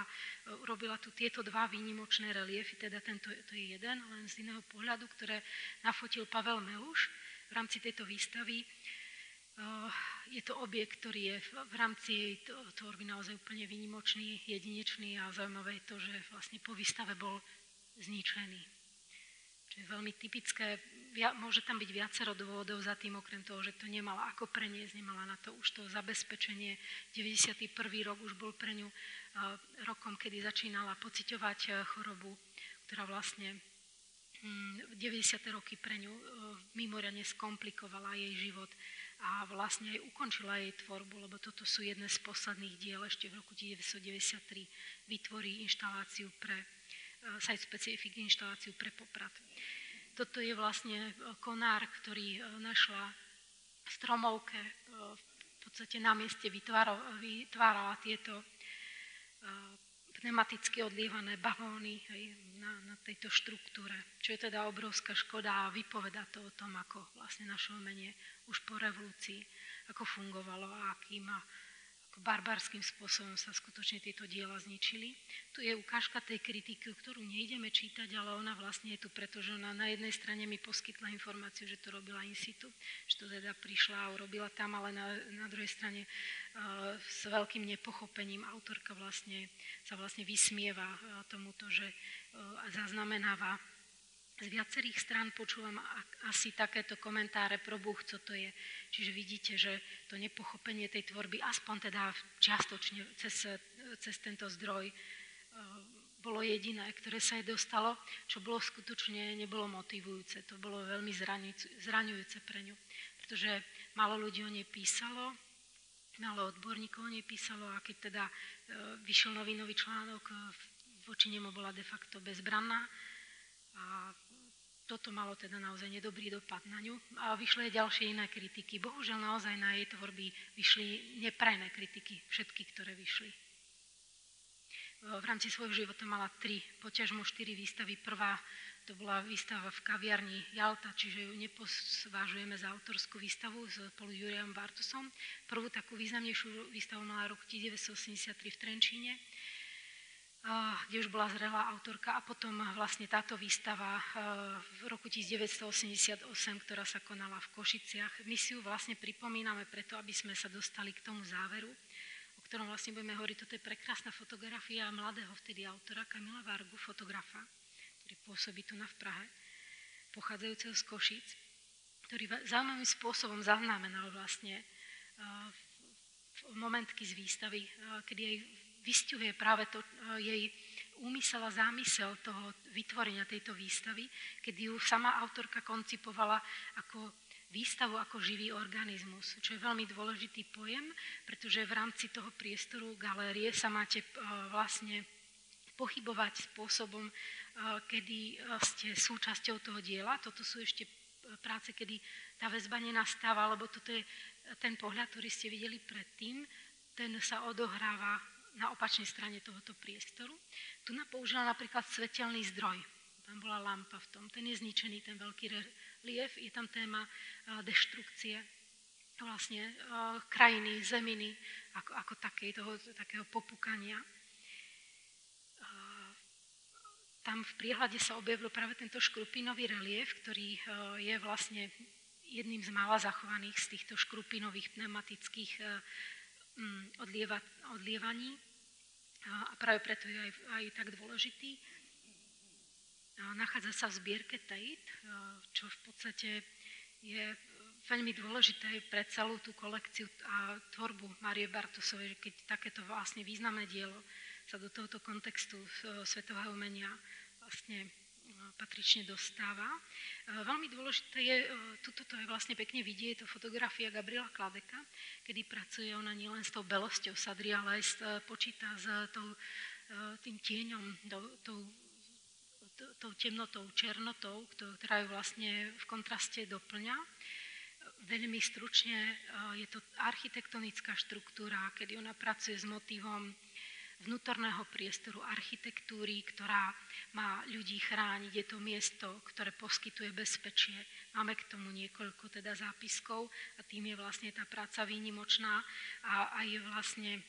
urobila tu tieto dva výnimočné reliefy, teda to je jeden, len z iného pohľadu, ktoré nafotil Pavel Meluš v rámci tejto výstavy. Je to objekt, ktorý je v rámci jej tvorby naozaj úplne výnimočný, jedinečný a zaujímavé je to, že vlastne po výstave bol zničený. Čo je veľmi typické, môže tam byť viacero dôvodov za tým, okrem toho, že to nemala ako preniesť, nemala na to už to zabezpečenie. 91. rok už bol pre ňu rokom, kedy začínala pociťovať chorobu, ktorá vlastne 90. roky pre ňu mimoriadne skomplikovala jej život a vlastne aj ukončila jej tvorbu, lebo toto sú jedné z posledných diel, ešte v roku 1993 vytvorí inštaláciu pre site-specific inštaláciu pre Poprad. Toto je vlastne konár, ktorý našla v stromovke, v podstate na mieste vytvárala tieto pneumaticky odlievané balóny na tejto štruktúre, čo je teda obrovská škoda a vypoveda to o tom, ako vlastne naše umenie už po revolúcii, ako fungovalo a akým ako barbarským spôsobom sa skutočne tieto diela zničili. Tu je ukážka tej kritiky, ktorú nejdeme čítať, ale ona vlastne je tu, pretože ona na jednej strane mi poskytla informáciu, že to robila in situ, že to teda prišla a urobila tam, ale na druhej strane s veľkým nepochopením autorka sa vysmieva tomuto, že zaznamenáva. Z viacerých strán počúvam asi takéto komentáre pro Búh, co to je. Čiže vidíte, že to nepochopenie tej tvorby, aspoň teda čiastočne cez tento zdroj, bolo jediné, ktoré sa jej dostalo, čo bolo skutočne nebolo motivujúce. To bolo veľmi zraňujúce pre ňu, pretože málo ľudí o nej písalo, málo odborníkov o nej písalo a keď teda vyšiel novinový článok, voči nemu bola de facto bezbranná. A toto malo teda naozaj nedobrý dopad na ňu. A vyšli aj ďalšie iné kritiky. Bohužiaľ naozaj na jej tvorby vyšli neprajné kritiky, všetky, ktoré vyšli. V rámci svojho života mala 3, poťažmo 4 výstavy. Prvá to bola výstava v kaviarni Jalta, čiže ju nepovažujeme za autorskú výstavu spolu s Jurajom Bartosom. Prvú takú významnejšiu výstavu mala rok 1983 v Trenčíne, kde už bola zrelá autorka a potom vlastne táto výstava v roku 1988, ktorá sa konala v Košiciach. My si ju vlastne pripomíname preto, aby sme sa dostali k tomu záveru, o ktorom vlastne budeme hovoriť. Toto je prekrásna fotografia mladého vtedy autora Kamila Vargu, fotografa, ktorý pôsobí tu v Prahe, pochádzajúceho z Košíc, ktorý zaujímavým spôsobom zaznamenal vlastne momentky z výstavy, kedy jej vysťuhuje práve to jej úmysel a zámysel toho vytvorenia tejto výstavy, kedy ju sama autorka koncipovala ako výstavu, ako živý organizmus, čo je veľmi dôležitý pojem, pretože v rámci toho priestoru galérie sa máte vlastne pohybovať spôsobom, kedy ste súčasťou toho diela. Toto sú ešte práce, kedy tá väzba nenastáva, lebo toto je ten pohľad, ktorý ste videli predtým, ten sa odohráva na opačnej strane tohoto priestoru. Tu použila napríklad svetelný zdroj. Tam bola lampa v tom. Ten je zničený, ten veľký relief. Je tam téma deštrukcie vlastne krajiny, zeminy, ako takého popukania. Tam v priehľade sa objavil práve tento škrupinový relief, ktorý je vlastne jedným z mála zachovaných z týchto škrupinových pneumatických odlievaní a práve preto je aj tak dôležitý. Nachádza sa v zbierke Tate, čo v podstate je veľmi dôležité pre celú tú kolekciu a tvorbu Márie Bartosovej, keď takéto vlastne významné dielo sa do tohto kontextu svetového umenia vlastne patrične dostáva. Veľmi dôležité je, toto je vlastne pekne vidieť, je to fotografia Gabriela Kladeka, kedy pracuje ona nielen s tou belosťou sadry, ale aj počíta s tým tieňom, tou temnotou, černotou, ktorá ju vlastne v kontraste doplňa. Veľmi stručne je to architektonická štruktúra, kedy ona pracuje s motívom vnútorného priestoru architektúry, ktorá má ľudí chrániť. Je to miesto, ktoré poskytuje bezpečie. Máme k tomu niekoľko teda zápiskov a tým je vlastne tá práca výnimočná a je vlastne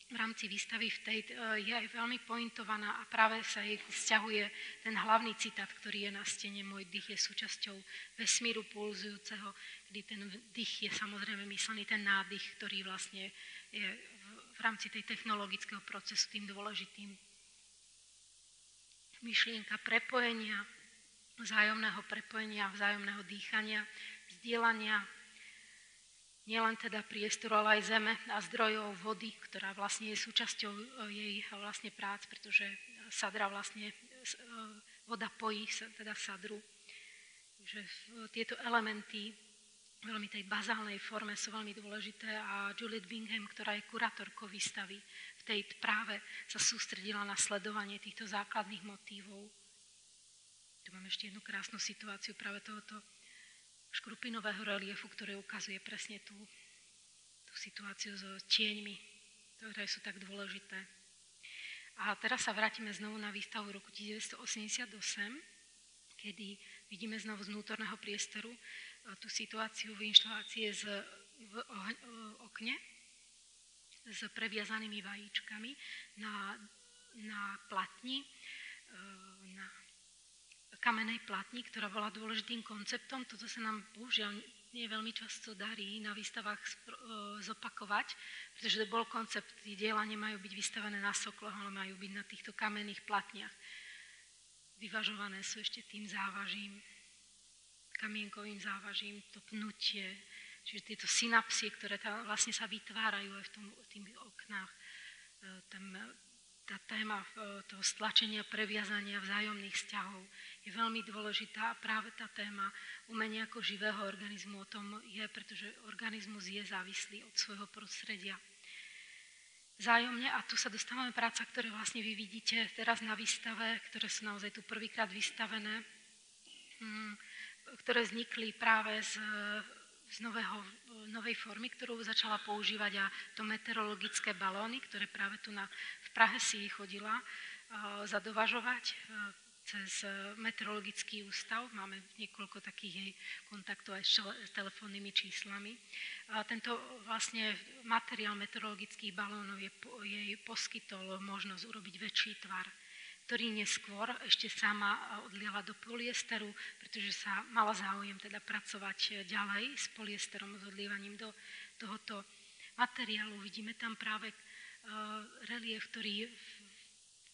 v rámci výstavy v Tate je aj veľmi pointovaná a práve sa jej vzťahuje ten hlavný citát, ktorý je na stene. Môj dých je súčasťou vesmíru pulzujúceho, kedy ten dých je samozrejme myslený ten nádych, ktorý vlastne je v rámci tej technologického procesu tým dôležitým. myšlienka prepojenia, vzájomného prepojenia, vzájomného dýchania, zdieľania nielen teda priestoru, ale aj zeme a zdrojov vody, ktorá vlastne je súčasťou jej vlastne prác, pretože sadra vlastne, voda pojí teda sadru. Takže tieto elementy veľmi tej bazálnej forme sú veľmi dôležité a Juliet Bingham, ktorá je kurátorkou výstavy, v tej práve sa sústredila na sledovanie týchto základných motívov. Tu mám ešte jednu krásnu situáciu práve tohoto škrupinového reliefu, ktorý ukazuje presne tú situáciu so tieňmi, ktoré sú tak dôležité. A teraz sa vrátime znovu na výstavu roku 1988, kedy vidíme znovu z vnútorného priestoru tú situáciu v inštalácie v okne s previazanými vajíčkami na platni, na kamennej platni, ktorá bola dôležitým konceptom. Toto sa nám bohužiaľ nie veľmi často darí na výstavách zopakovať, pretože to bol koncept, tí diela nemajú byť vystavené na sokloch, ale majú byť na týchto kamenných platniach. Vyvažované sú ešte tým závažím, kamienkovým závažím, to pnutie, čiže tieto synapsie, ktoré tam vlastne sa vytvárajú aj v tých oknách. Tá téma toho stlačenia, previazania vzájomných vzťahov je veľmi dôležitá a práve tá téma umenia ako živého organizmu o tom je, pretože organizmus je závislý od svojho prostredia. Vzájomne, a tu sa dostávame práca, ktoré vlastne vy vidíte teraz na výstave, ktoré sú naozaj tu prvýkrát vystavené, ktoré vznikli práve z novej formy, ktorú začala používať, a to meteorologické balóny, ktoré práve tu v Prahe si chodila zadovažovať cez meteorologický ústav. Máme niekoľko takých jej kontaktov aj s telefónnymi číslami. Tento vlastne materiál meteorologických balónov jej poskytol možnosť urobiť väčší tvar, ktorý neskôr ešte sama odliala do polyesteru, pretože sa mala záujem teda pracovať ďalej s polyesterom, s odlievaním do tohoto materiálu. Vidíme tam práve relief, ktorý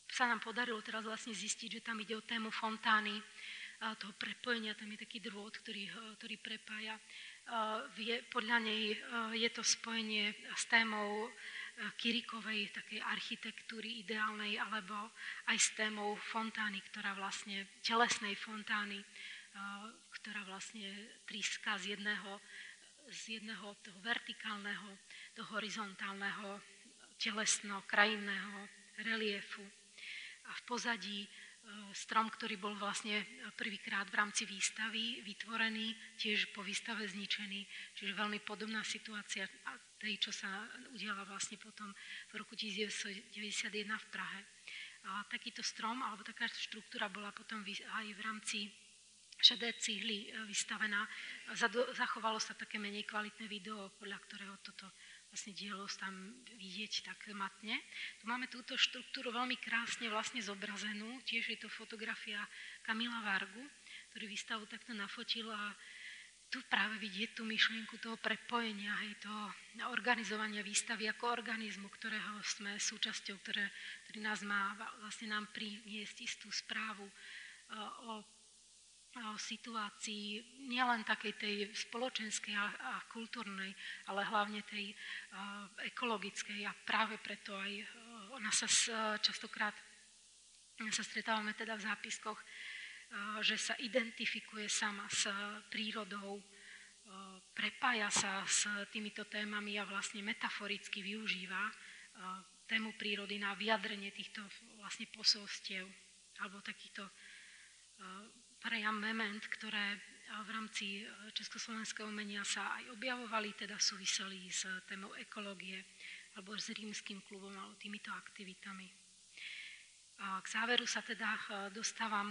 sa nám podarilo teraz vlastne zistiť, že tam ide o tému fontány, toho prepojenia, tam je taký drôt, ktorý prepája. Podľa nej je to spojenie s témou Kirikovej takej architektúry ideálnej, alebo aj s témou fontány, ktorá vlastne, telesnej fontány, ktorá vlastne tríska z jedného toho vertikálneho do horizontálneho telesno-krajinného reliefu. A v pozadí strom, ktorý bol vlastne prvýkrát v rámci výstavy vytvorený, tiež po výstave zničený. Čiže veľmi podobná situácia tej, čo sa udiala vlastne potom v roku 1991 v Prahe. A takýto strom, alebo taká štruktúra bola potom aj v rámci šedé cihly vystavená. Zachovalo sa také menej kvalitné video, podľa ktorého toto vlastne dielo tam vidieť tak matne. Tu máme túto štruktúru veľmi krásne vlastne zobrazenú. Tiež je to fotografia Kamila Vargu, ktorý výstavu takto nafotil, a tu práve vidieť tú myšlienku toho prepojenia, toho organizovania výstavy ako organizmu, ktorého sme súčasťou, ktorý nás má vlastne nám priniesť istú správu o situácii nielen takej tej spoločenskej a kultúrnej, ale hlavne tej ekologickej, a práve preto aj ona sa častokrát stretávame teda v zápiskoch, že sa identifikuje sama s prírodou, prepája sa s týmito témami a vlastne metaforicky využíva tému prírody na vyjadrenie týchto vlastne posolstiev alebo takýchto priam memент, ktoré v rámci československého umenia sa aj objavovali, teda súviseli s témou ekológie alebo s rímskym klubom alebo týmito aktivitami. A k záveru sa teda dostávam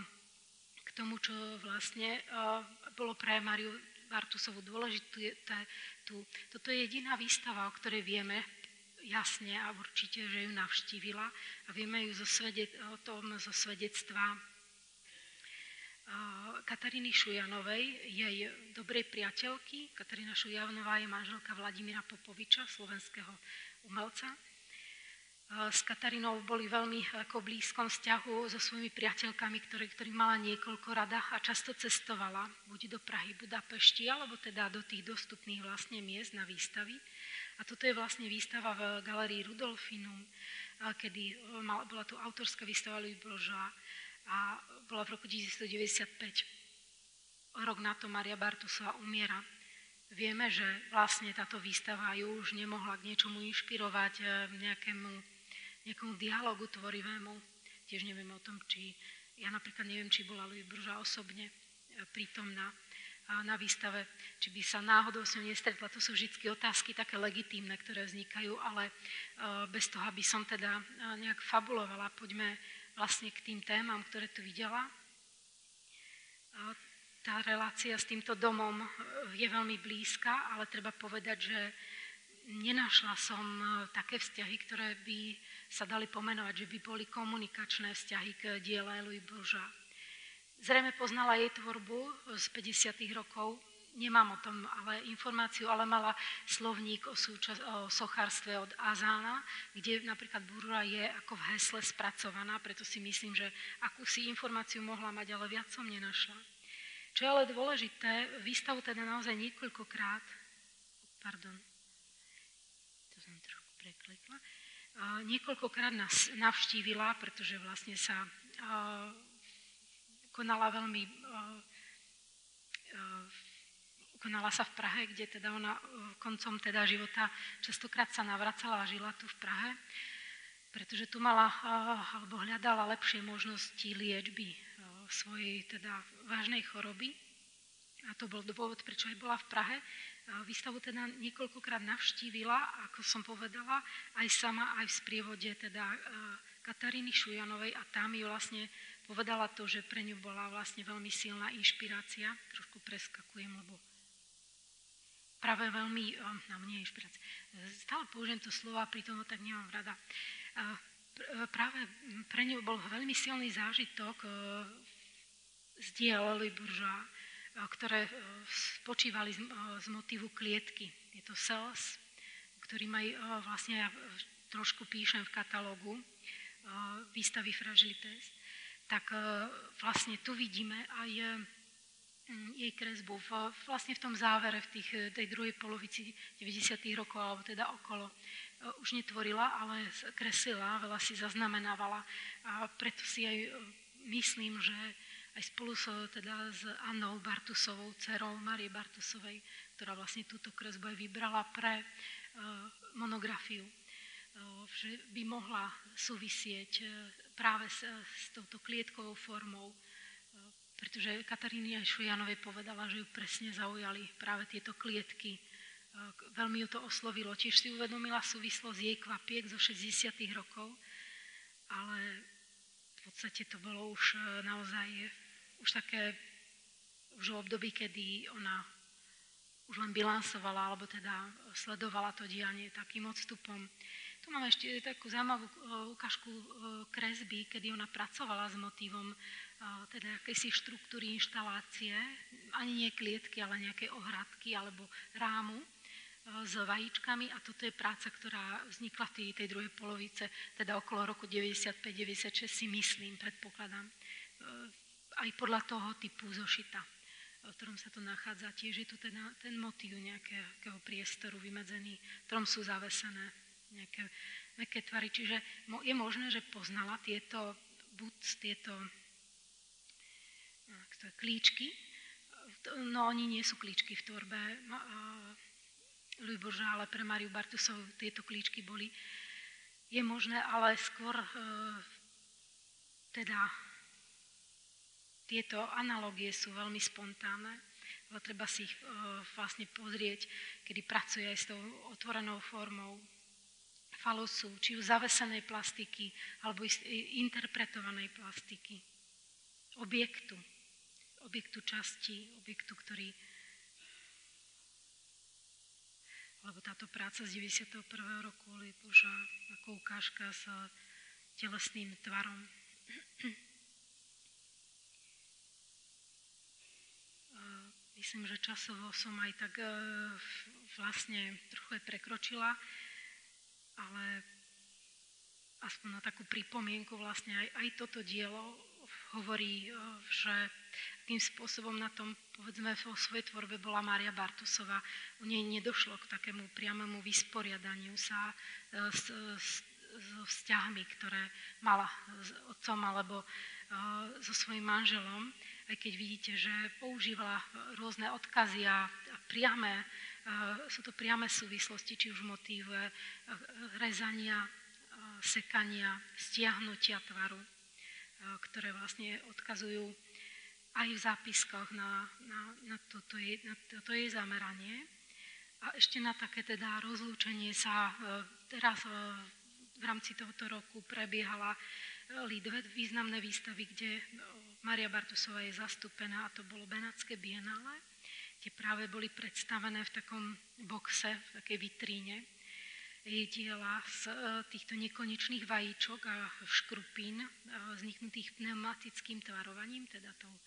k tomu, čo vlastne bolo pre Máriu Bartusovú dôležité. Toto je jediná výstava, o ktorej vieme jasne a určite, že ju navštívila, a vieme ju o tom zo svedectva Kataríny Šujanovej, jej dobrej priateľky. Katarína Šujanová je manželka Vladimíra Popoviča, slovenského umelca. s Katarínou boli veľmi ako v blízkom vzťahu so svojimi priateľkami, ktorých mala niekoľko rada a často cestovala buď do Prahy, Budapešti, alebo teda do tých dostupných vlastne miest na výstavy. A toto je vlastne výstava v Galerii Rudolfinum, kedy bola tu autorská výstava Louis Bourgeois a bola v roku 1995. Rok na to Mária Bartusová umiera. Vieme, že vlastne táto výstava ju už nemohla k niečomu inšpirovať, nejakému dialogu tvorivému. Tiež neviem o tom, ja napríklad neviem, či bola Louis Bourgeois osobne prítomná na výstave, či by sa náhodou s ňou nestretla. To sú vždy otázky také legitímne, ktoré vznikajú, ale bez toho, aby som teda nejak fabulovala, poďme vlastne k tým témam, ktoré tu videla. Tá relácia s týmto domom je veľmi blízka, ale treba povedať, že nenašla som také vzťahy, ktoré by sa dali pomenovať, že by boli komunikačné vzťahy k diele Louis Bourgeois. Zrejme poznala jej tvorbu z 50. rokov, nemám o tom ale informáciu, ale mala slovník o sochárstve od Azána, kde napríklad Bourgeois je ako v hesle spracovaná, preto si myslím, že akúsi informáciu mohla mať, ale viac som nenašla. Čo je ale dôležité, výstavu teda naozaj niekoľkokrát, niekoľkokrát nás navštívila, pretože vlastne sa konala sa v Prahe, kde teda ona koncom teda života častokrát sa navracala a žila tu v Prahe, pretože tu mala alebo hľadala lepšie možnosti liečby svojej teda vážnej choroby. A to bol dôvod, prečo aj bola v Prahe. Výstavu teda niekoľkokrát navštívila, ako som povedala, aj sama, aj v sprievode teda Kataríny Šujanovej a tam ju vlastne povedala to, že pre ňu bola vlastne veľmi silná inšpirácia. Trošku preskakujem, lebo práve veľmi, nie inšpirácia, stále použijem to slovo a pritom ho tak nemám rada. Práve pre ňu bol veľmi silný zážitok z diel Louis Bourgeois, ktoré spočívali z motívu klietky. Je to cells, ktorý vlastne ja trošku píšem v katalógu výstavy Fragilités. Tak vlastne tu vidíme aj jej kresbu vlastne v tom závere, v tej druhej polovici 90. rokov, alebo teda okolo. Už netvorila, ale kreslila, veľa si zaznamenávala a preto si aj myslím, že aj spolu teda s Annou Bartusovou, dcerou Márie Bartusovej, ktorá vlastne túto kresbu aj vybrala pre monografiu, že by mohla súvisieť práve s touto klietkovou formou, pretože Kataríne Šujanovej povedala, že ju presne zaujali práve tieto klietky. Veľmi ju to oslovilo. Tiež si uvedomila súvislosť jej kvapiek zo 60. rokov, ale v podstate to bolo už naozaj také už v období, kedy ona už len bilansovala, alebo teda sledovala to dianie takým odstupom. Tu máme ešte takú zaujímavú ukážku kresby, kedy ona pracovala s motívom teda akejsi štruktúry inštalácie, ani nie klietky, ale nejaké ohradky alebo rámu s vajíčkami a toto je práca, ktorá vznikla v tej druhej polovice, teda okolo roku 95-96 si myslím, predpokladám, aj podľa toho typu zošita, v ktorom sa to nachádza. Tiež je tu teda ten motív nejakého priestoru vymedzený, v ktorom sú zavesené nejaké mäkké tvary. Čiže je možné, že poznala tieto klíčky. No oni nie sú klíčky v tvorbe Louis Bourgeois, ale pre Máriu Bartusovú tieto klíčky boli. Je možné, ale skôr teda tieto analogie sú veľmi spontánne, ale treba si ich vlastne pozrieť, kedy pracuje aj s tou otvorenou formou falosu, či už zavesenej plastiky, alebo interpretovanej plastiky. Objektu časti, objektu, ktorý... Lebo táto práca z 91. roku Louis Bourgeois ako ukážka s telesným tvarom. Myslím, že časovo som aj tak vlastne trochu aj prekročila, ale aspoň na takú pripomienku vlastne aj toto dielo hovorí, že tým spôsobom na tom, povedzme, vo svojej tvorbe bola Mária Bartusová. U nej nedošlo k takému priamému vysporiadaniu sa so vzťahmi, ktoré mala s otcom alebo so svojím manželom, aj keď vidíte, že používala rôzne odkazy a sú to priame súvislosti, či už motív rezania, sekania, stiahnutia tvaru, ktoré vlastne odkazujú aj v zápiskoch na toto jej zameranie. A ešte na také teda rozlúčenie sa teraz v rámci tohoto roku prebiehala dve významné výstavy, kde Mária Bartusová je zastúpená, a to bolo Benátske bienále, kde práve boli predstavené v takom boxe, v takej vitríne, jej diela z týchto nekonečných vajíčok a škrupín vzniknutých pneumatickým tvarovaním, teda tou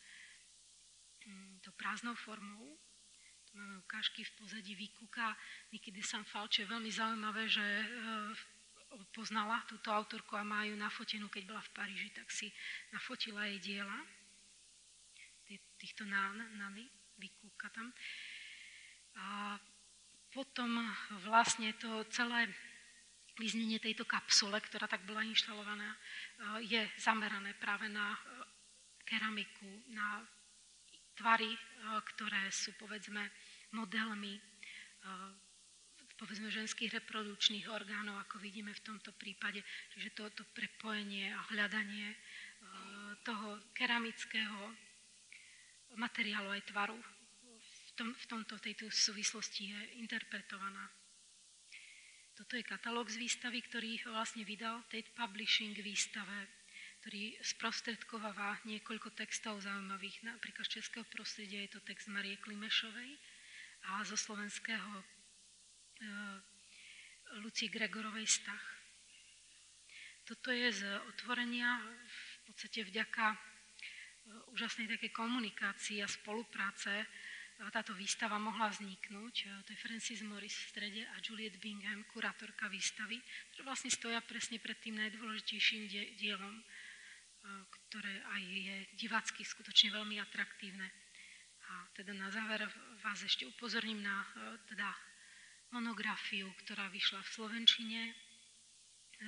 prázdnou formou. Tu máme ukážky v pozadí Vikúka Niki de Saint-Phalle, čo je veľmi zaujímavé, že poznala túto autorku a má ju nafotenú, keď bola v Paríži, tak si nafotila jej diela, týchto nany, Vikúka tam. A potom vlastne to celé vyznenie tejto kapsule, ktorá tak bola inštalovaná, je zamerané práve na keramiku, na tvary, ktoré sú, povedzme, modelmi, povedzme, ženských reprodukčných orgánov, ako vidíme v tomto prípade. Čiže toto prepojenie a hľadanie toho keramického materiálu aj tvaru v tejto súvislosti je interpretovaná. Toto je katalóg z výstavy, ktorý vlastne vydal Tate Publishing výstave, ktorý sprostredkováva niekoľko textov zaujímavých. Napríklad z českého prostredia je to text Marie Klimešovej a zo slovenského Lucie Gregorovej Stach. Toto je z otvorenia v podstate vďaka úžasnej takej komunikácii a spolupráce táto výstava mohla vzniknúť. To je Francis Morris v strede a Juliette Bingham, kurátorka výstavy, ktoré vlastne stoja presne pred tým najdôležitejším dielom, ktoré aj je divácky skutočne veľmi atraktívne. A teda na záver vás ešte upozorním na teda monografiu, ktorá vyšla v slovenčine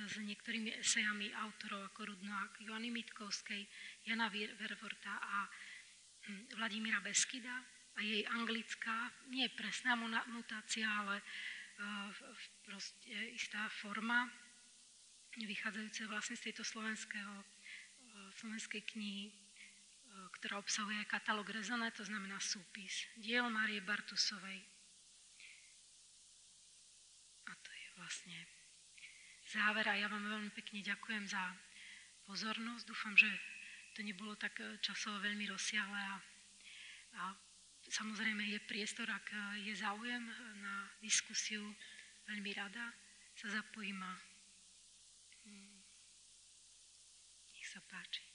s niektorými esejami autorov ako Rudnoák, Joany Mitkovskej, Jana Vervorta a Vladimíra Beskida. A jej anglická, nie je presná mutácia, ale proste istá forma, vychádzajúca vlastne z tejto slovenskej knihy, ktorá obsahuje katalóg Raisonné, to znamená súpis diel Márie Bartusovej. A to je vlastne záver. A ja vám veľmi pekne ďakujem za pozornosť. Dúfam, že to nebolo tak časovo veľmi rozsiahle a samozrejme je priestor, ak je záujem na diskusiu, veľmi rada sa zapojím a nech sa páči.